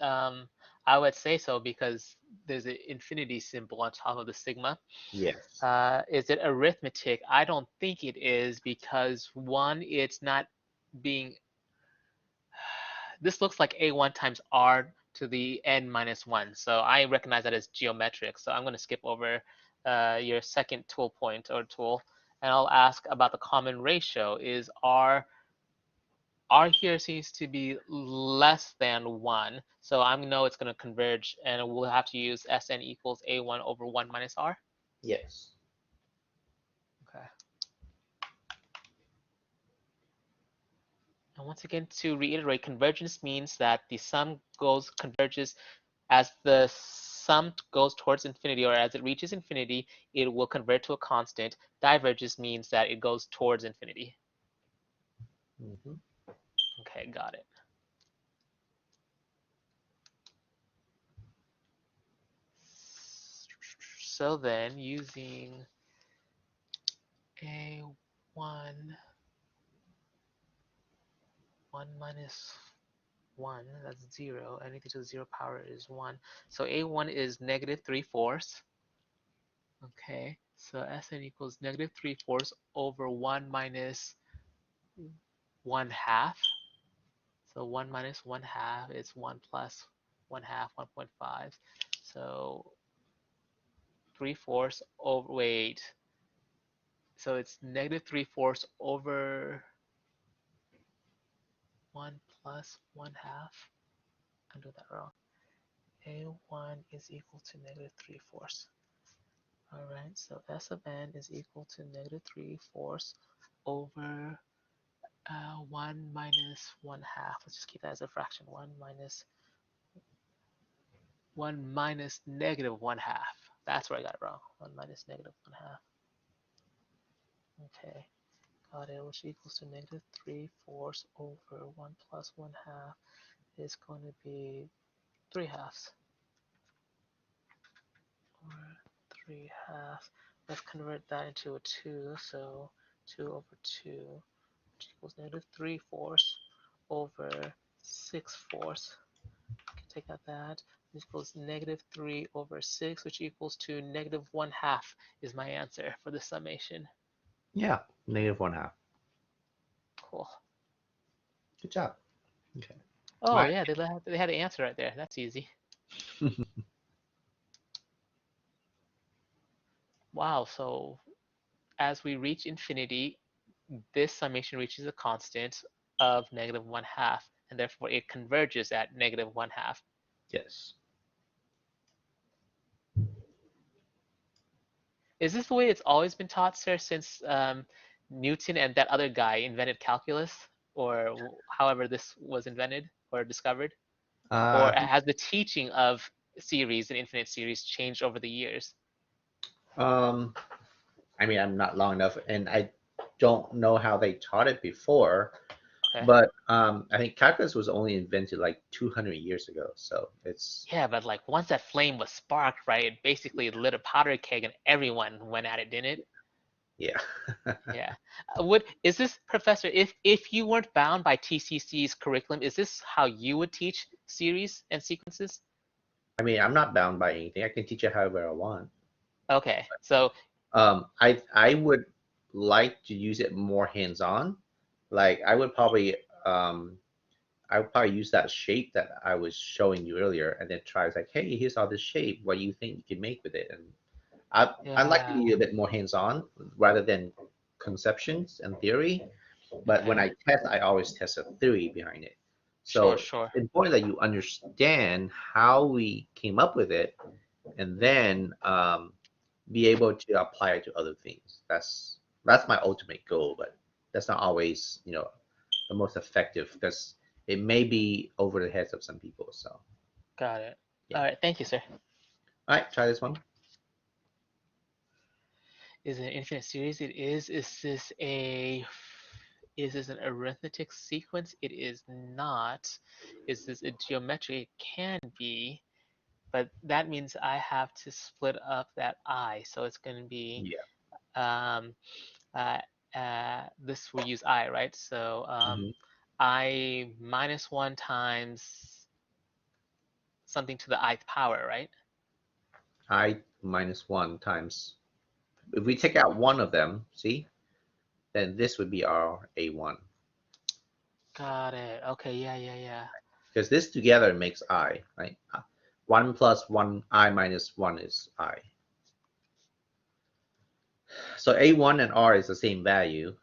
I would say so because there's an infinity symbol on top of the sigma. Yes. Is it arithmetic? I don't think it is because one, it's not being. This looks like a1 times r to the n minus 1. So I recognize that as geometric. So I'm going to skip over your second tool point or tool. And I'll ask about the common ratio. Is r here seems to be less than 1. So I know it's going to converge. And we'll have to use Sn equals a1 over 1 minus r. Yes. Okay. And once again, to reiterate, convergence means that the sum converges as the sum goes towards infinity, or as it reaches infinity, it will convert to a constant. Diverges means that it goes towards infinity. Mm-hmm. Okay, got it. So then, using a1, 1 minus 1, that's 0. Anything to the 0 power is 1. So a1 is negative 3/4. Okay, so Sn equals negative 3/4 over 1 minus 1/2. So 1 minus 1/2 is 1 plus 1/2, 1.5. So 3/4 over, wait. So it's negative 3/4 over 1 plus 1/2. I'm doing that wrong. A1 is equal to negative 3/4. All right, so S of n is equal to negative 3/4 over 1 minus 1/2. Let's just keep that as a fraction. 1 minus negative 1/2. That's where I got it wrong. 1 minus negative 1/2. Okay, got it, which equals to negative 3/4 over 1 plus 1/2 is going to be 3/2. Or 3/2. Let's convert that into a 2. So 2 over 2, which equals negative 3/4 over 6/4. Can take out that. This equals negative 3 over 6, which equals to negative 1/2 is my answer for the summation. Yeah, negative 1/2. Cool. Good job. Okay. Oh, All yeah, they had the answer right there. That's easy. right. Wow, so as we reach infinity, this summation reaches a constant of negative 1/2, and therefore it converges at negative 1/2. Yes. Is this the way it's always been taught, sir, since Newton and that other guy invented calculus, or however this was invented or discovered? Or Uh, has the teaching of series and infinite series changed over the years? um, I mean, I'm not long enough, and I don't know how they taught it before, Okay. but I think calculus was only invented like 200 years ago, so it's Yeah, but like once that flame was sparked, right, it basically lit a powder keg and everyone went at it, didn't it? yeah. Yeah. Would is this, Professor, if you weren't bound by TCC's curriculum, is this how you would teach series and sequences? I mean, I'm not bound by anything. I can teach it however I want. Okay. So I would like to use it more hands-on. Like um I would probably use that shape that I was showing you earlier, and then try it's like, hey, here's all this shape. What do you think you can make with it? And I'd like to yeah. be a bit more hands-on rather than conceptions and theory. But when Okay. I test, I always test a theory behind it. Sure, So sure. it's important that you understand how we came up with it, and then be able to apply it to other things. That's my ultimate goal, but that's not always the most effective because it may be over the heads of some people. So Got it. yeah. All right. Thank you, sir. All right, try this one. Is it an infinite series? It is. Is this an arithmetic sequence? It is not. Is this a geometric? It can be. but that means I have to split up that I. So it's going to be, um, this we use I, right? So I minus 1 times something to the ith power, right? I minus 1 times, if we take out one of them, see, then this would be our A1. Got it. Okay, yeah. Because this together makes I, right? 1 plus 1, I minus 1 is I. So A1 and R is the same value.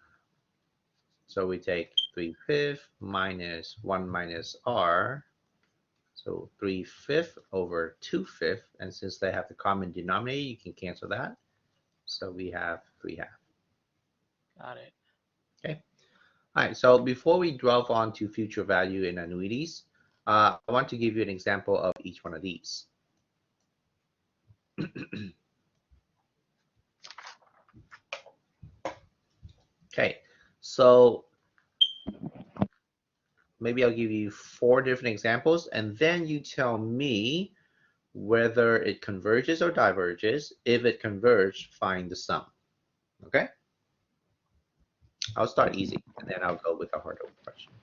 So we take 3/5 minus 1 minus R. So 3/5 over 2/5. And since they have the common denominator, you can cancel that. So we have 3/2. Got it. Okay. All right. So before we delve on to future value in annuities, I want to give you an example of each one of these. Okay. So maybe I'll give you 4 different examples, and then you tell me whether it converges or diverges. If it converges, find the sum. Okay? I'll start easy, and then I'll go with a harder question.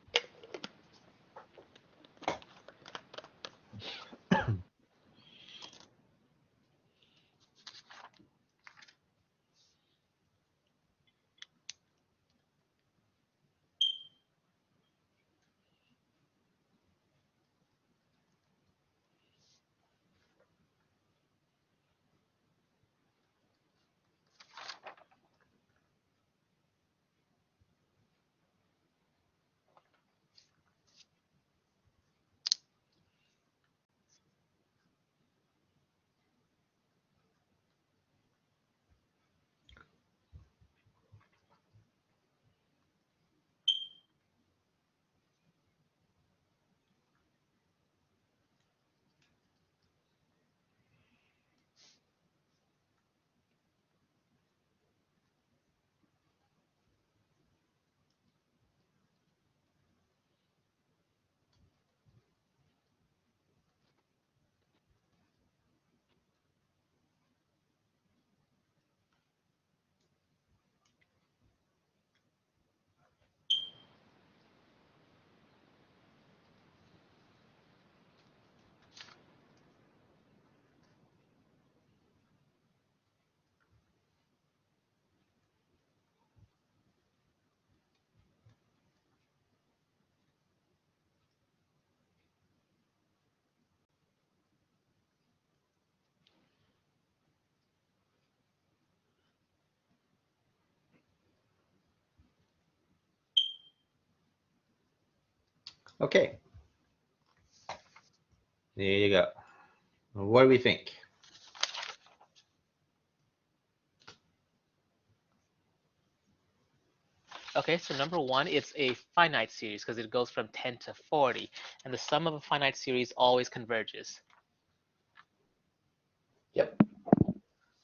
Okay, there you go. What do we think? Okay, so number 1, it's a finite series because it goes from 10 to 40, and the sum of a finite series always converges. Yep.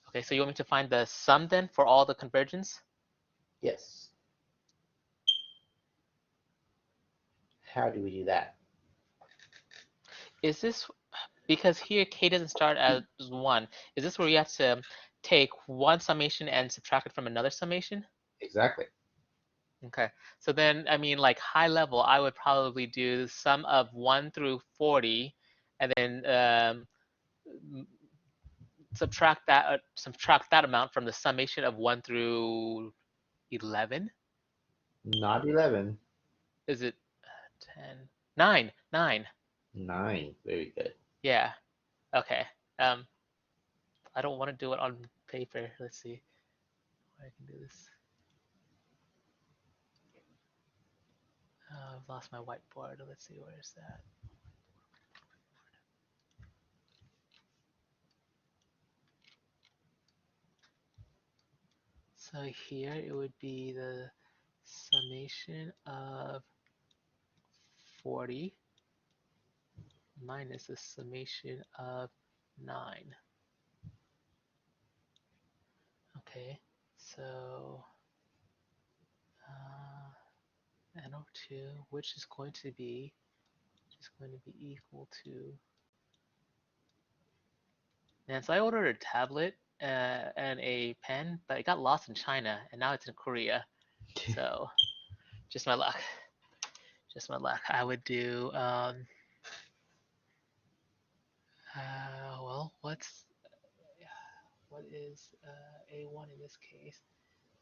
Okay, so you want me to find the sum then for all the convergence? Yes. How do we do that? Is this, because here k doesn't start as 1, is this where you have to take one summation and subtract it from another summation? Exactly. Okay, so then, I mean, like high level, I would probably do the sum of 1 through 40, and then subtract that amount from the summation of 1 through 11. Not 11. Is it 10? 9. 9. 9. Very good. Yeah. Okay. I don't want to do it on paper. Let's see. I can do this. I've lost my whiteboard. Let's see, where is that? So here it would be the summation of 40 minus the summation of 9. Okay, so NO2, which is going to be equal to And so I ordered a tablet and a pen, but it got lost in China, and now it's in Korea. So just my luck. Just my luck. I would do well, what is A1 in this case?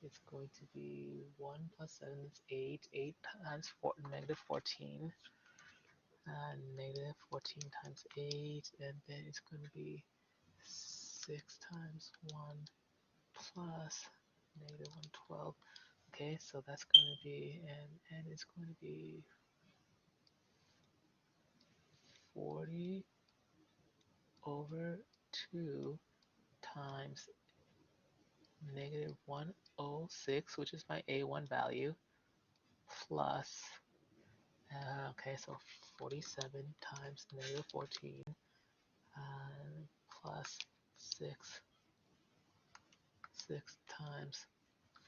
It's going to be 1 plus 7 is 8. 8 times 4, negative 14. Negative 14 times 8, and then it's going to be 6 times 1 plus negative 112. Okay, so that's going to be, and it's going to be 40 over 2 times negative 106, which is my A1 value, plus, okay, so 47 times negative 14, plus 6 times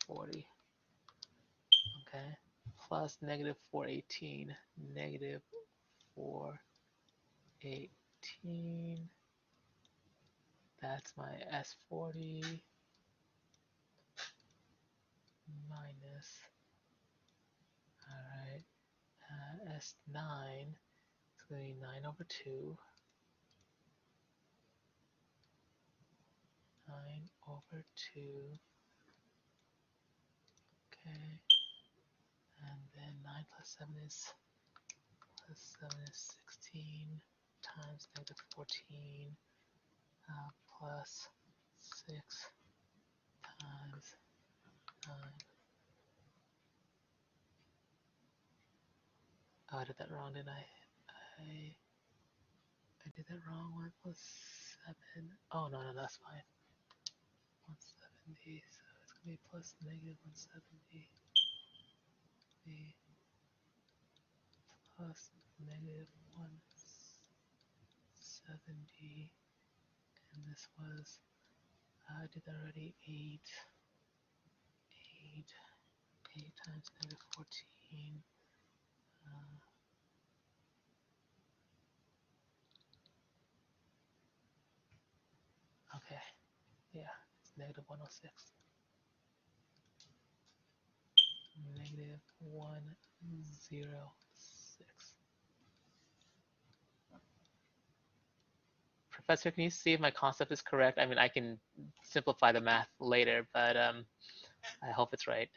40, okay, plus negative 418, negative 418, that's my S40, minus, alright, S9, it's going to be 9 over 2, 9 over 2, okay, and then 9 plus 7 is 16 times negative 14 plus 6 times 9. Oh, I did that wrong, didn't I? I did that wrong. 1 plus 7. Oh, no, that's fine. 170, so it's going to be plus negative 170. Plus negative 170. And this was, I did that already, 8 times negative 14. Okay, yeah, it's negative 106. Negative 106. Professor, can you see if my concept is correct? I mean, I can simplify the math later, but I hope it's right.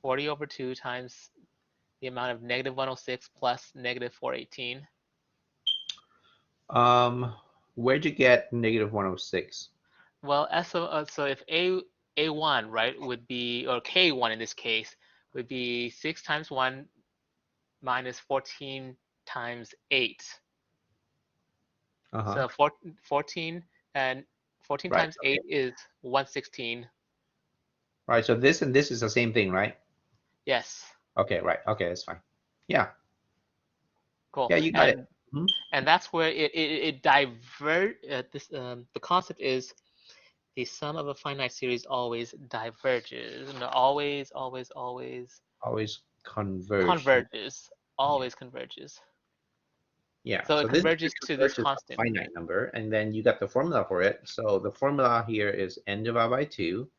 (40 over 2 times the amount of negative 106 plus negative 418. Where'd you get negative 106? Well, so if A1, right, would be, or K1 in this case, would be 6 times 1 minus 14 times 8. So 14 and 14 Right. times 8 is 116. Right. So this and this is the same thing, right? Yes. Okay. Right. Okay. That's fine. Yeah. Cool. Yeah, you got it. And that's where it divert. The concept is the sum of a finite series always diverges. No, always converges. Always converges. Yeah. So it So this converges to this converges a constant. finite number, and then you got the formula for it. So the formula here is n divided by 2,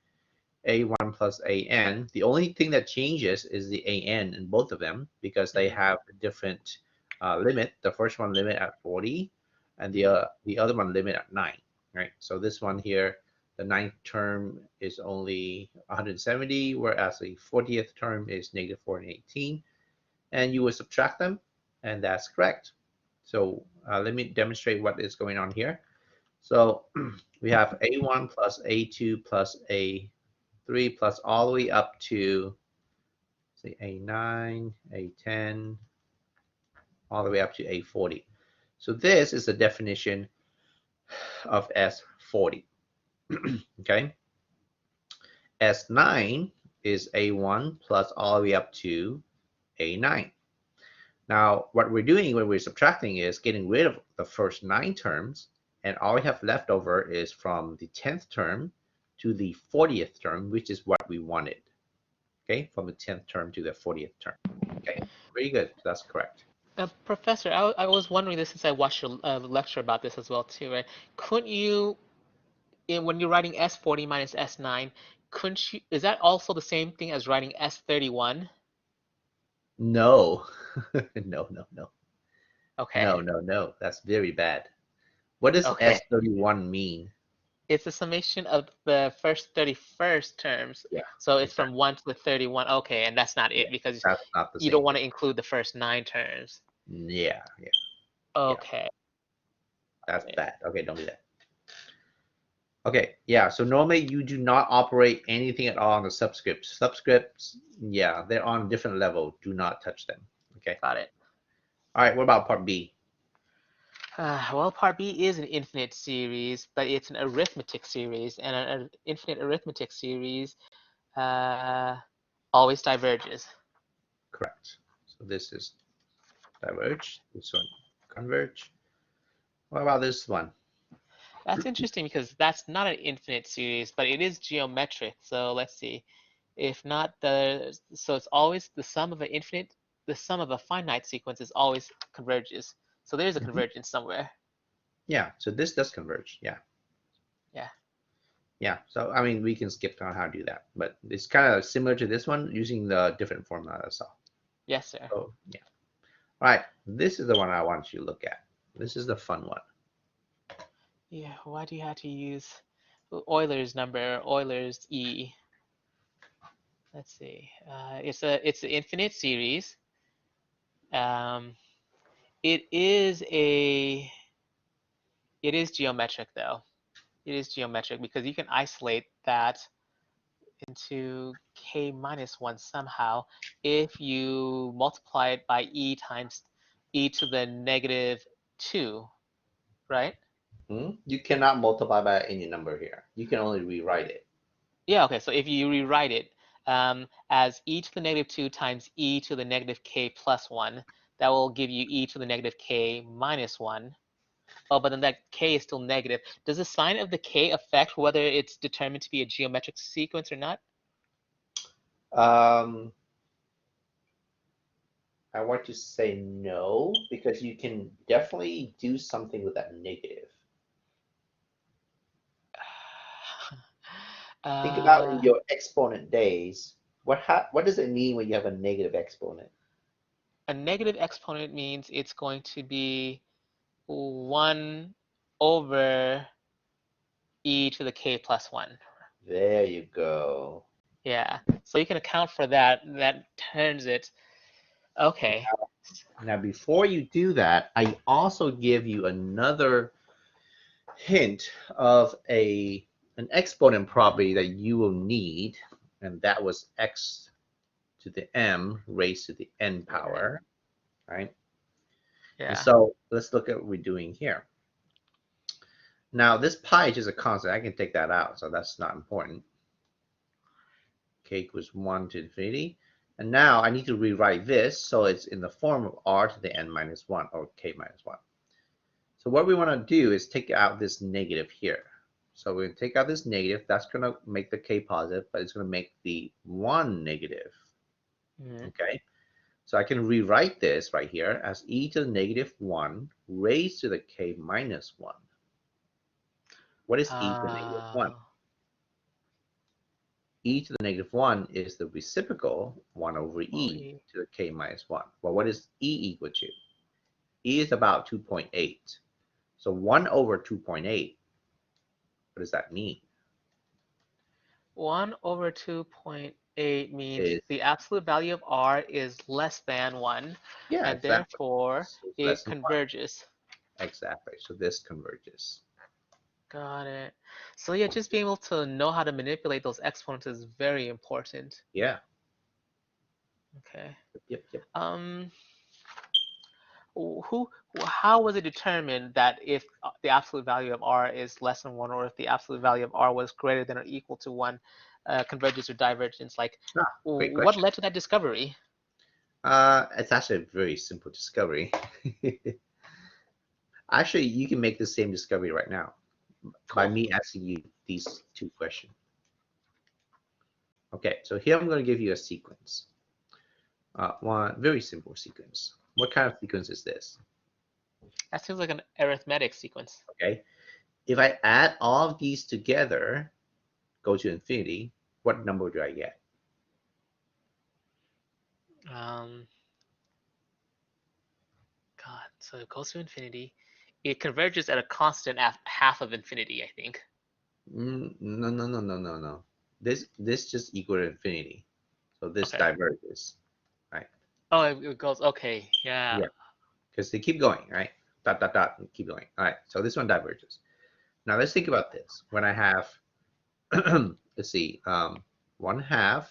a1 plus an. The only thing that changes is the an in both of them because they have a different limit. The first one limit at 40, and the other one limit at 9. Right. So this one here, the 9th term is only 170, whereas the 40th term is negative 418. And you will subtract them, and that's correct. So let me demonstrate what is going on here. So we have a1 plus a2 plus a3 plus all the way up to, say, a9, a10, all the way up to a40. So this is the definition of S40. Okay. S9 is a1 plus all the way up to a9. Now, what we're doing when we're subtracting is getting rid of the first 9 terms, and all we have left over is from the 10th term to the 40th term, which is what we wanted. Okay, from the 10th term to the 40th term. Okay, very good. That's correct. Professor, I was wondering this since I watched your lecture about this as well too, right? Couldn't you, when you're writing S40 minus S9, couldn't you, is that also the same thing as writing S31? No, no, no, no, Okay, no, no, no. That's very bad. What does okay. S31 mean? It's the summation of the first 31st terms. Yeah, So it's from exactly. 1 to the 31. Okay, and that's not Yeah, it because that's not the you same don't want thing. to include the first 9 terms. Yeah, yeah, yeah. Okay. That's bad. Okay, don't do that. Okay, yeah. So normally you do not operate anything at all on the subscripts. Subscripts, yeah, they're on a different level. Do not touch them. Okay. Got it. All right. What about part B? Well, part B is an infinite series, but it's an arithmetic series, and an infinite arithmetic series always diverges. Correct. So this is diverge. This one converge. What about this one? That's interesting because that's not an infinite series, but it is geometric. So let's see. If not so it's always the sum of the sum of a finite sequence is always converges. So there's a Mhm. convergence somewhere. Yeah. So this does converge. Yeah. Yeah. Yeah. So I mean, we can skip on how to do that, but it's kind of similar to this one using the different formula as well. Yes, sir. So yeah. All right. This is the one I want you to look at. This is the fun one. Yeah, why do you have to use Euler's number, Euler's E? Let's see. It's an infinite series. Um, it is a it is geometric though. It is geometric because you can isolate that into k minus 1 somehow if you multiply it by e times e to the negative 2, right? You cannot multiply by any number here. You can only rewrite it. Yeah, okay, so if you rewrite it as e to the negative 2 times e to the negative k plus 1, that will give you e to the negative k minus 1. Oh, but then that k is still negative. Does the sign of the k affect whether it's determined to be a geometric sequence or not? Um, I want to say no because you can definitely do something with that negative. Think about in Uh, your exponent days. What does it mean when you have a negative exponent? a negative exponent means it's going to be 1 over e to the k plus 1. There you go. Yeah, so you can account for that. That turns it. Okay. Now, before you do that, I also give you another hint of an exponent property that you will need, and that was x to the m raised to the n power, right? And Yeah. so let's look at what we're doing here. Now, this pi is just a constant. I can take that out, so that's not important. K equals 1 to infinity. And now I need to rewrite this so it's in the form of r to the n minus 1 or k minus 1. So what we want to do is take out this negative here. So we're going to take out this negative. That's going to make the k positive, but it's going to make the 1 negative. Mhm. Okay? So I can rewrite this right here as e to the negative 1 raised to the k minus 1. What is e to the negative 1? Uh, E to the negative 1 is the reciprocal 1 over over e e. to the k minus 1. Well, what is e equal to? E is about 2.8. So 1 over 2.8, what does that mean? 1 over 2.8 means Is the absolute value of r is less than 1, Yeah, and exactly. therefore So it's less it than 1. converges. Exactly. So this converges. Got it. So yeah, just being able to know how to manipulate those exponents is very important. Yeah. Okay. Yep, yep. Um, who, how was it determined that if the absolute value of r is less than 1, or if the absolute value of r was greater than or equal to 1, convergence or divergence? Like, Ah, great what question. led to that discovery? It's actually a very simple discovery. Actually, you can make the same discovery right now by Cool. me asking you these two questions. Okay, so here I'm going to give you a sequence. One very simple sequence. What kind of sequence is this? That seems like an arithmetic sequence. Okay, if I add all of these together, go to infinity, what number do I get? God, so it goes to infinity. It converges at a constant half of infinity, I think. No. This just equal to infinity. So this Okay. diverges, right? Oh, it goes, okay, yeah. Yeah, because they keep going, right? Dot, dot, dot, and keep going. All right, so this one diverges. Now let's think about this. When I have, let's see, 1/2,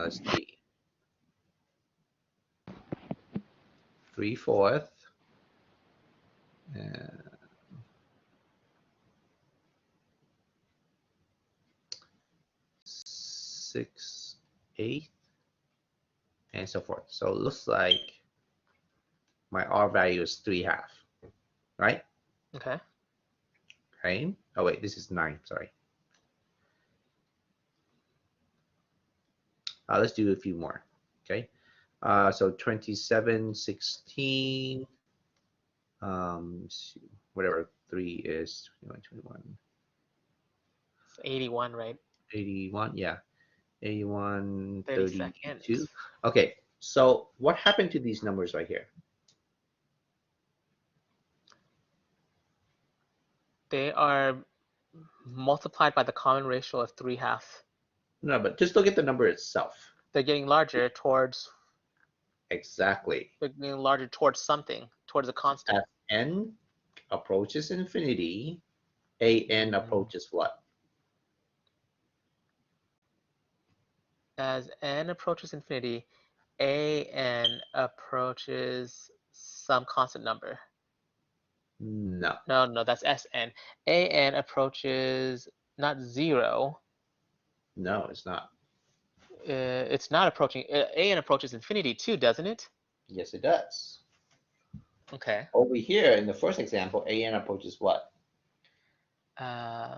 let's see, 3/4, uh, 6/8, and so forth. So it looks like my R value is 3/2, right? Okay. Okay. Oh wait, this is 9. Sorry. Let's do a few more. Okay. So 27, 16, whatever 3 is, 21, It's 81, right? 81. Yeah. 81, 30 32. seconds. Okay. So what happened to these numbers right here? They are multiplied by the common ratio of 3/2. No, but just look at the number itself. They're getting larger towards, Exactly. they're getting larger towards something, towards a constant. As n approaches infinity, an approaches what? As n approaches infinity, an approaches some constant number. No. No, that's Sn. An approaches not 0. No, it's not. It's not approaching. An approaches infinity too, doesn't it? Yes, it does. Okay. Over here in the first example, an approaches what? Uh,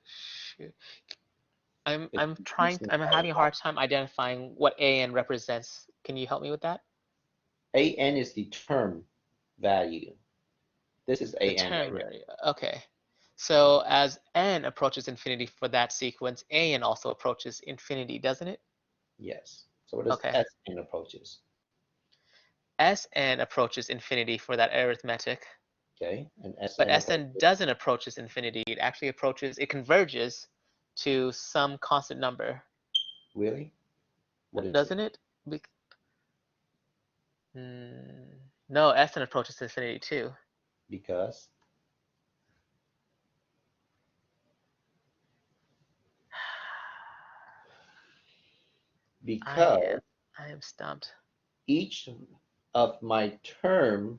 shoot. It's I'm having a hard time identifying what an represents. Can you help me with that? an is the term value. This is The an right term here. area. Okay. So as n approaches infinity for that sequence, an also approaches infinity, doesn't it? Yes. So what does Okay. Sn approaches? Sn approaches infinity for that arithmetic, Okay, and but Sn Sn approaches. doesn't approaches infinity. It actually approaches, it converges to some constant number, Really? What is it? doesn't it? No, Sn approaches infinity too. Because I because am, I am stumped. each of my term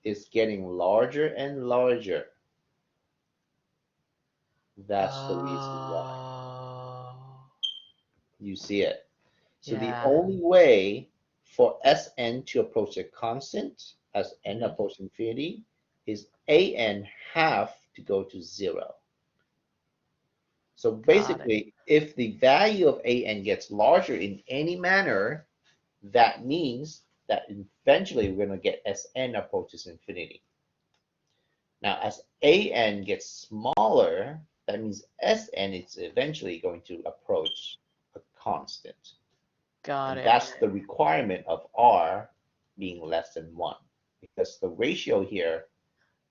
is getting larger and larger. That's the reason why. Oh, You see it. So the yeah. only way for Sn to approach a constant as n Mhm. approaches infinity is an have to go to 0. So Got it. basically, if the value of an gets larger in any manner, that means that eventually we're going to get Sn approaches infinity. Now, as an gets smaller, that means Sn is eventually going to approach a constant. Got And it. that's the requirement of R being less than 1, because the ratio here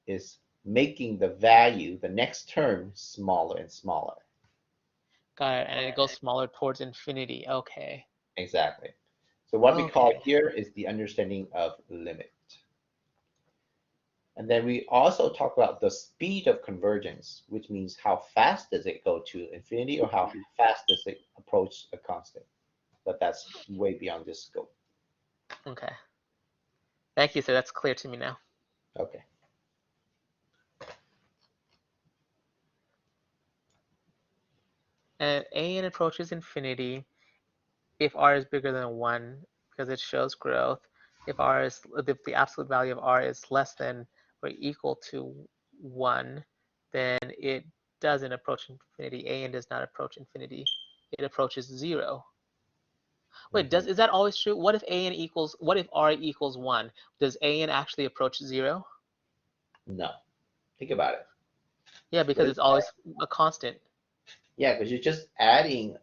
is making the value, the next term, smaller and smaller. Got it. And it goes smaller towards infinity. Okay. Exactly. So what we call Okay. here is the understanding of limit. And then we also talk about the speed of convergence, which means how fast does it go to infinity or how fast does it approach a constant. But that's way beyond this scope. Okay. Thank you, sir. That's clear to me now. Okay. And an approaches infinity if r is bigger than 1 because it shows growth. If r is the absolute value of r is less than or equal to 1, then it doesn't approach infinity. An does not approach infinity. It approaches 0. Wait, is that always true? What if what if r equals 1? Does an actually approach 0? No. Think about it. Yeah, because it's always a constant. Yeah, because you're just adding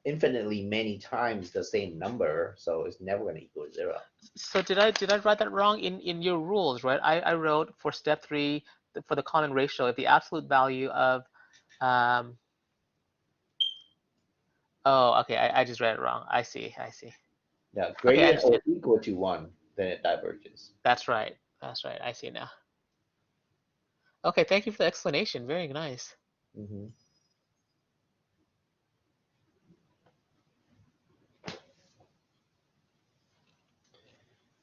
infinitely many times the same number, so it's never going to equal 0. So did I write that wrong in your rules, right? I wrote for step 3 for the common ratio, if the absolute value of oh, okay, I just read it wrong. I see. Yeah, Okay, I greater or understand. equal to 1, then it diverges. That's right. I see now. Okay, thank you for the explanation. Very nice. Mm-hmm.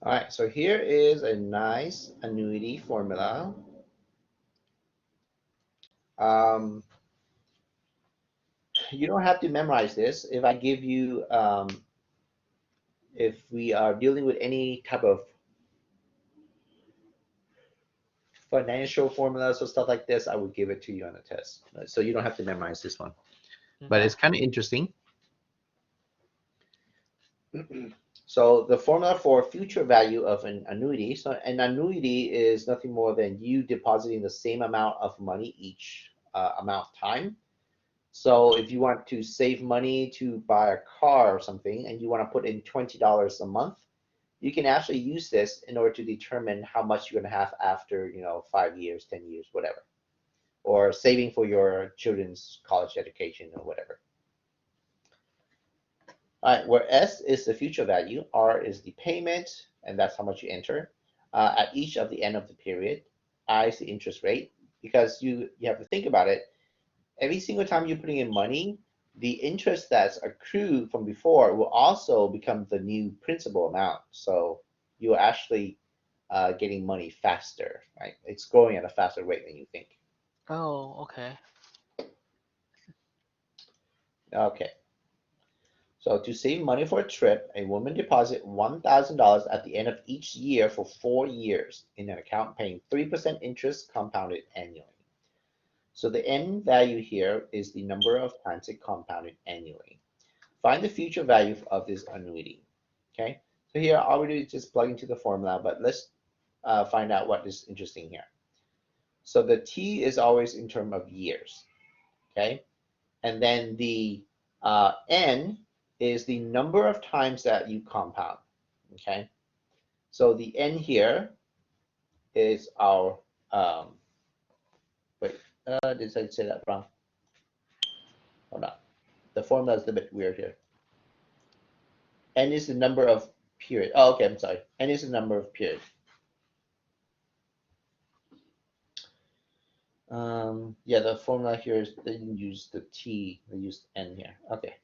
All right, so here is a nice annuity formula. You don't have to memorize this. If I give you, if we are dealing with any type of financial formulas or stuff like this, I would give it to you on a test. So you don't have to memorize this one. But it's kind of interesting. So the formula for future value of an annuity. So an annuity is nothing more than you depositing the same amount of money each amount of time. So if you want to save money to buy a car or something and you want to put in $20 a month, you can actually use this in order to determine how much you're going to have after, 5 years, 10 years, whatever, or saving for your children's college education or whatever. All right, where S is the future value, R is the payment, and that's how much you enter at each of the end of the period. I is the interest rate, because you have to think about it. Every single time you're putting in money, the interest that's accrued from before will also become the new principal amount. So you're actually getting money faster, right? It's growing at a faster rate than you think. Oh, okay. Okay. So to save money for a trip, a woman deposits $1,000 at the end of each year for 4 years in an account paying 3% interest compounded annually. So the end value here is the number of times it compounded annually. Find the future value of this annuity. Okay, so here all we do is just plug into the formula, but let's find out what is interesting here. So the T is always in terms of years. Okay, and then the N is the number of times that you compound. Okay, so the N here is our wait, did I say that wrong? Hold on, the formula is a bit weird here. N is the number of period. Oh, okay, I'm sorry. N is the number of period. Yeah, the formula here is they didn't use the T, they used N here. Okay.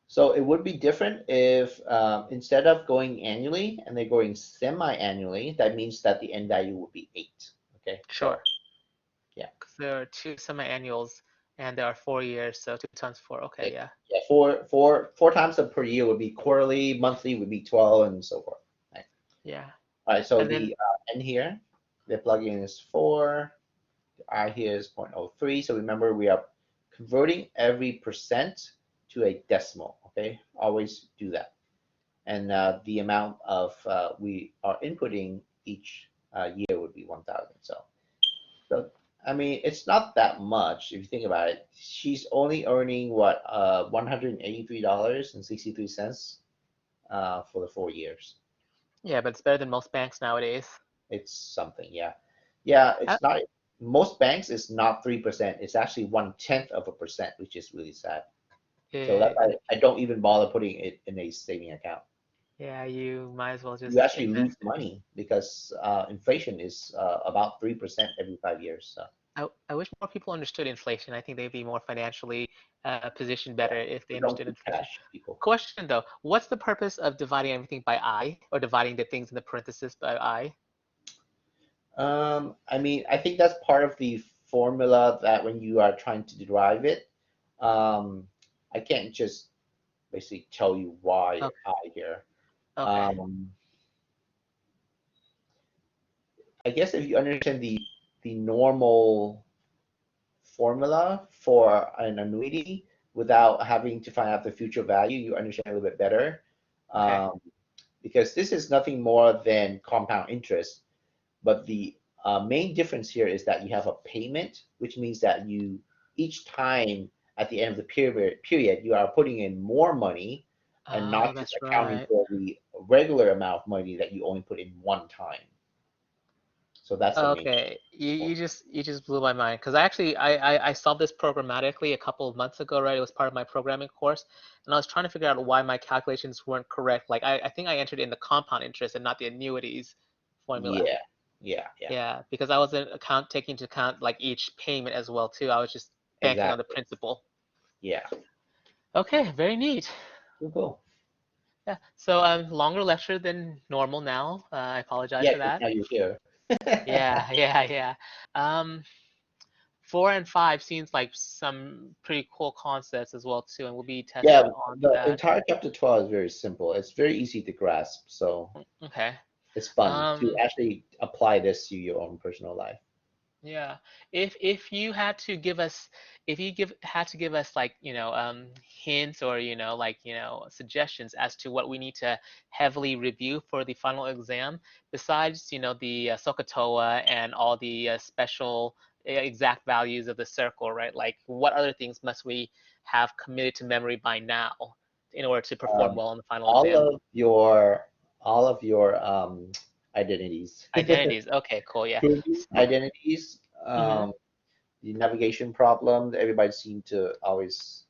So it would be different if instead of going annually and they're going semi-annually, that means that the end value would be 8. Okay. Sure. So, yeah. Because there are 2 semi-annuals and there are 4 years, so 2 times 4. Okay, yeah. Yeah, four times per year would be quarterly, monthly would be 12, and so forth. Right. Yeah. All right. So And then, the N here, the plug-in is 4. I here is 0.03. So remember, we are converting every percent to a decimal. Okay, always do that. And the amount of we are inputting each year would be 1,000. So I mean, it's not that much if you think about it. She's only earning what $183.63 for the 4 years. yeah, but it's better than most banks nowadays. It's something, yeah. Yeah, Uh, it's not, most banks is not 3%. It's actually 1/10%, which is really sad. So that's why I don't even bother putting it in a saving account. yeah, you might as well You just actually lose invest it. money because inflation is about 3% every 5 years. So I wish more people understood inflation. I think they'd be more financially positioned better if they you don't understood keep inflation. cash, people. Question though, what's the purpose of dividing everything by I, or dividing the things in the parentheses by I? I mean, I think that's part of the formula that when you are trying to derive it, I can't just basically tell you why Okay. I here. Okay. Um, I guess if you understand the normal formula for an annuity without having to find out the future value, you understand a little bit better. Okay. Because this is nothing more than compound interest, but the main difference here is that you have a payment, which means that you each time at the end of the period you are putting in more money and Oh, not just that's accounting right. for the regular amount of money that you only put in one time. So that's the main. Okay, you just blew my mind because I solved this programmatically a couple of months ago, right? It was part of my programming course, and I was trying to figure out why my calculations weren't correct. Like I think I entered in the compound interest and not the annuities formula. Yeah, yeah, Yeah, because I wasn't taking into account like each payment as well too. I was just banking on the exactly. principal. Yeah. Okay, very neat. Cool, cool. Yeah, so longer lecture than normal now. I apologize Yeah, for because that. now you're here. Yeah, yeah. Um, 4 and 5 seems like some pretty cool concepts as well too, and we'll be Yeah, testing on the that. entire chapter 12 is very simple. It's very easy to grasp, so Okay. it's fun to Um, actually apply this to your own personal life. yeah. If you had to give us, if you give had to give us like hints or like suggestions as to what we need to heavily review for the final exam, besides the SOHCAHTOA and all the special exact values of the circle, right? Like what other things must we have committed to memory by now in order to perform Um, well in the final all exam? of your all of your identities, Identities. Okay, cool. Yeah. proving identities, Mm-hmm. the navigation problem. Everybody seemed to always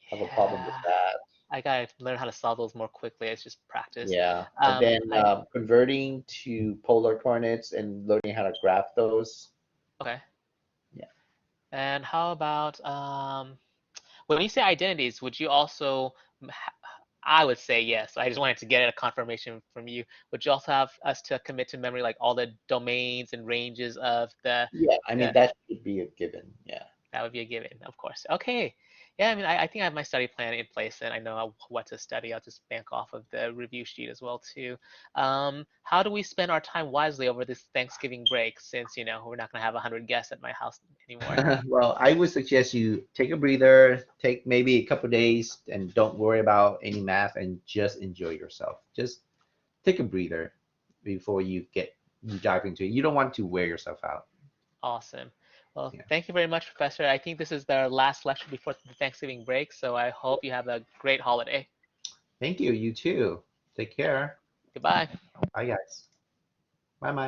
have a problem with Yeah. that. I gotta learn how to solve those more quickly. It's just practice. Yeah, and then I converting to polar coordinates and learning how to graph those. Okay. Yeah. And how about when you say identities, would you also? I would say yes. I just wanted to get a confirmation from you. Would you also have us to commit to memory like all the domains and ranges of Yeah, I mean the that should be a given. Yeah. That would be a given, of course. Okay. Yeah, I mean, I think I have my study plan in place and I know what to study. I'll just bank off of the review sheet as well, too. How do we spend our time wisely over this Thanksgiving break since, we're not going to have 100 guests at my house anymore? Well, I would suggest you take a breather, take maybe a couple days, and don't worry about any math and just enjoy yourself. Just take a breather before you dive into it. You don't want to wear yourself out. Awesome. Well, Yeah. thank you very much, Professor. I think this is the last lecture before the Thanksgiving break, so I hope you have a great holiday. Thank you. You too. Take care. Goodbye. Bye, guys. Bye, bye.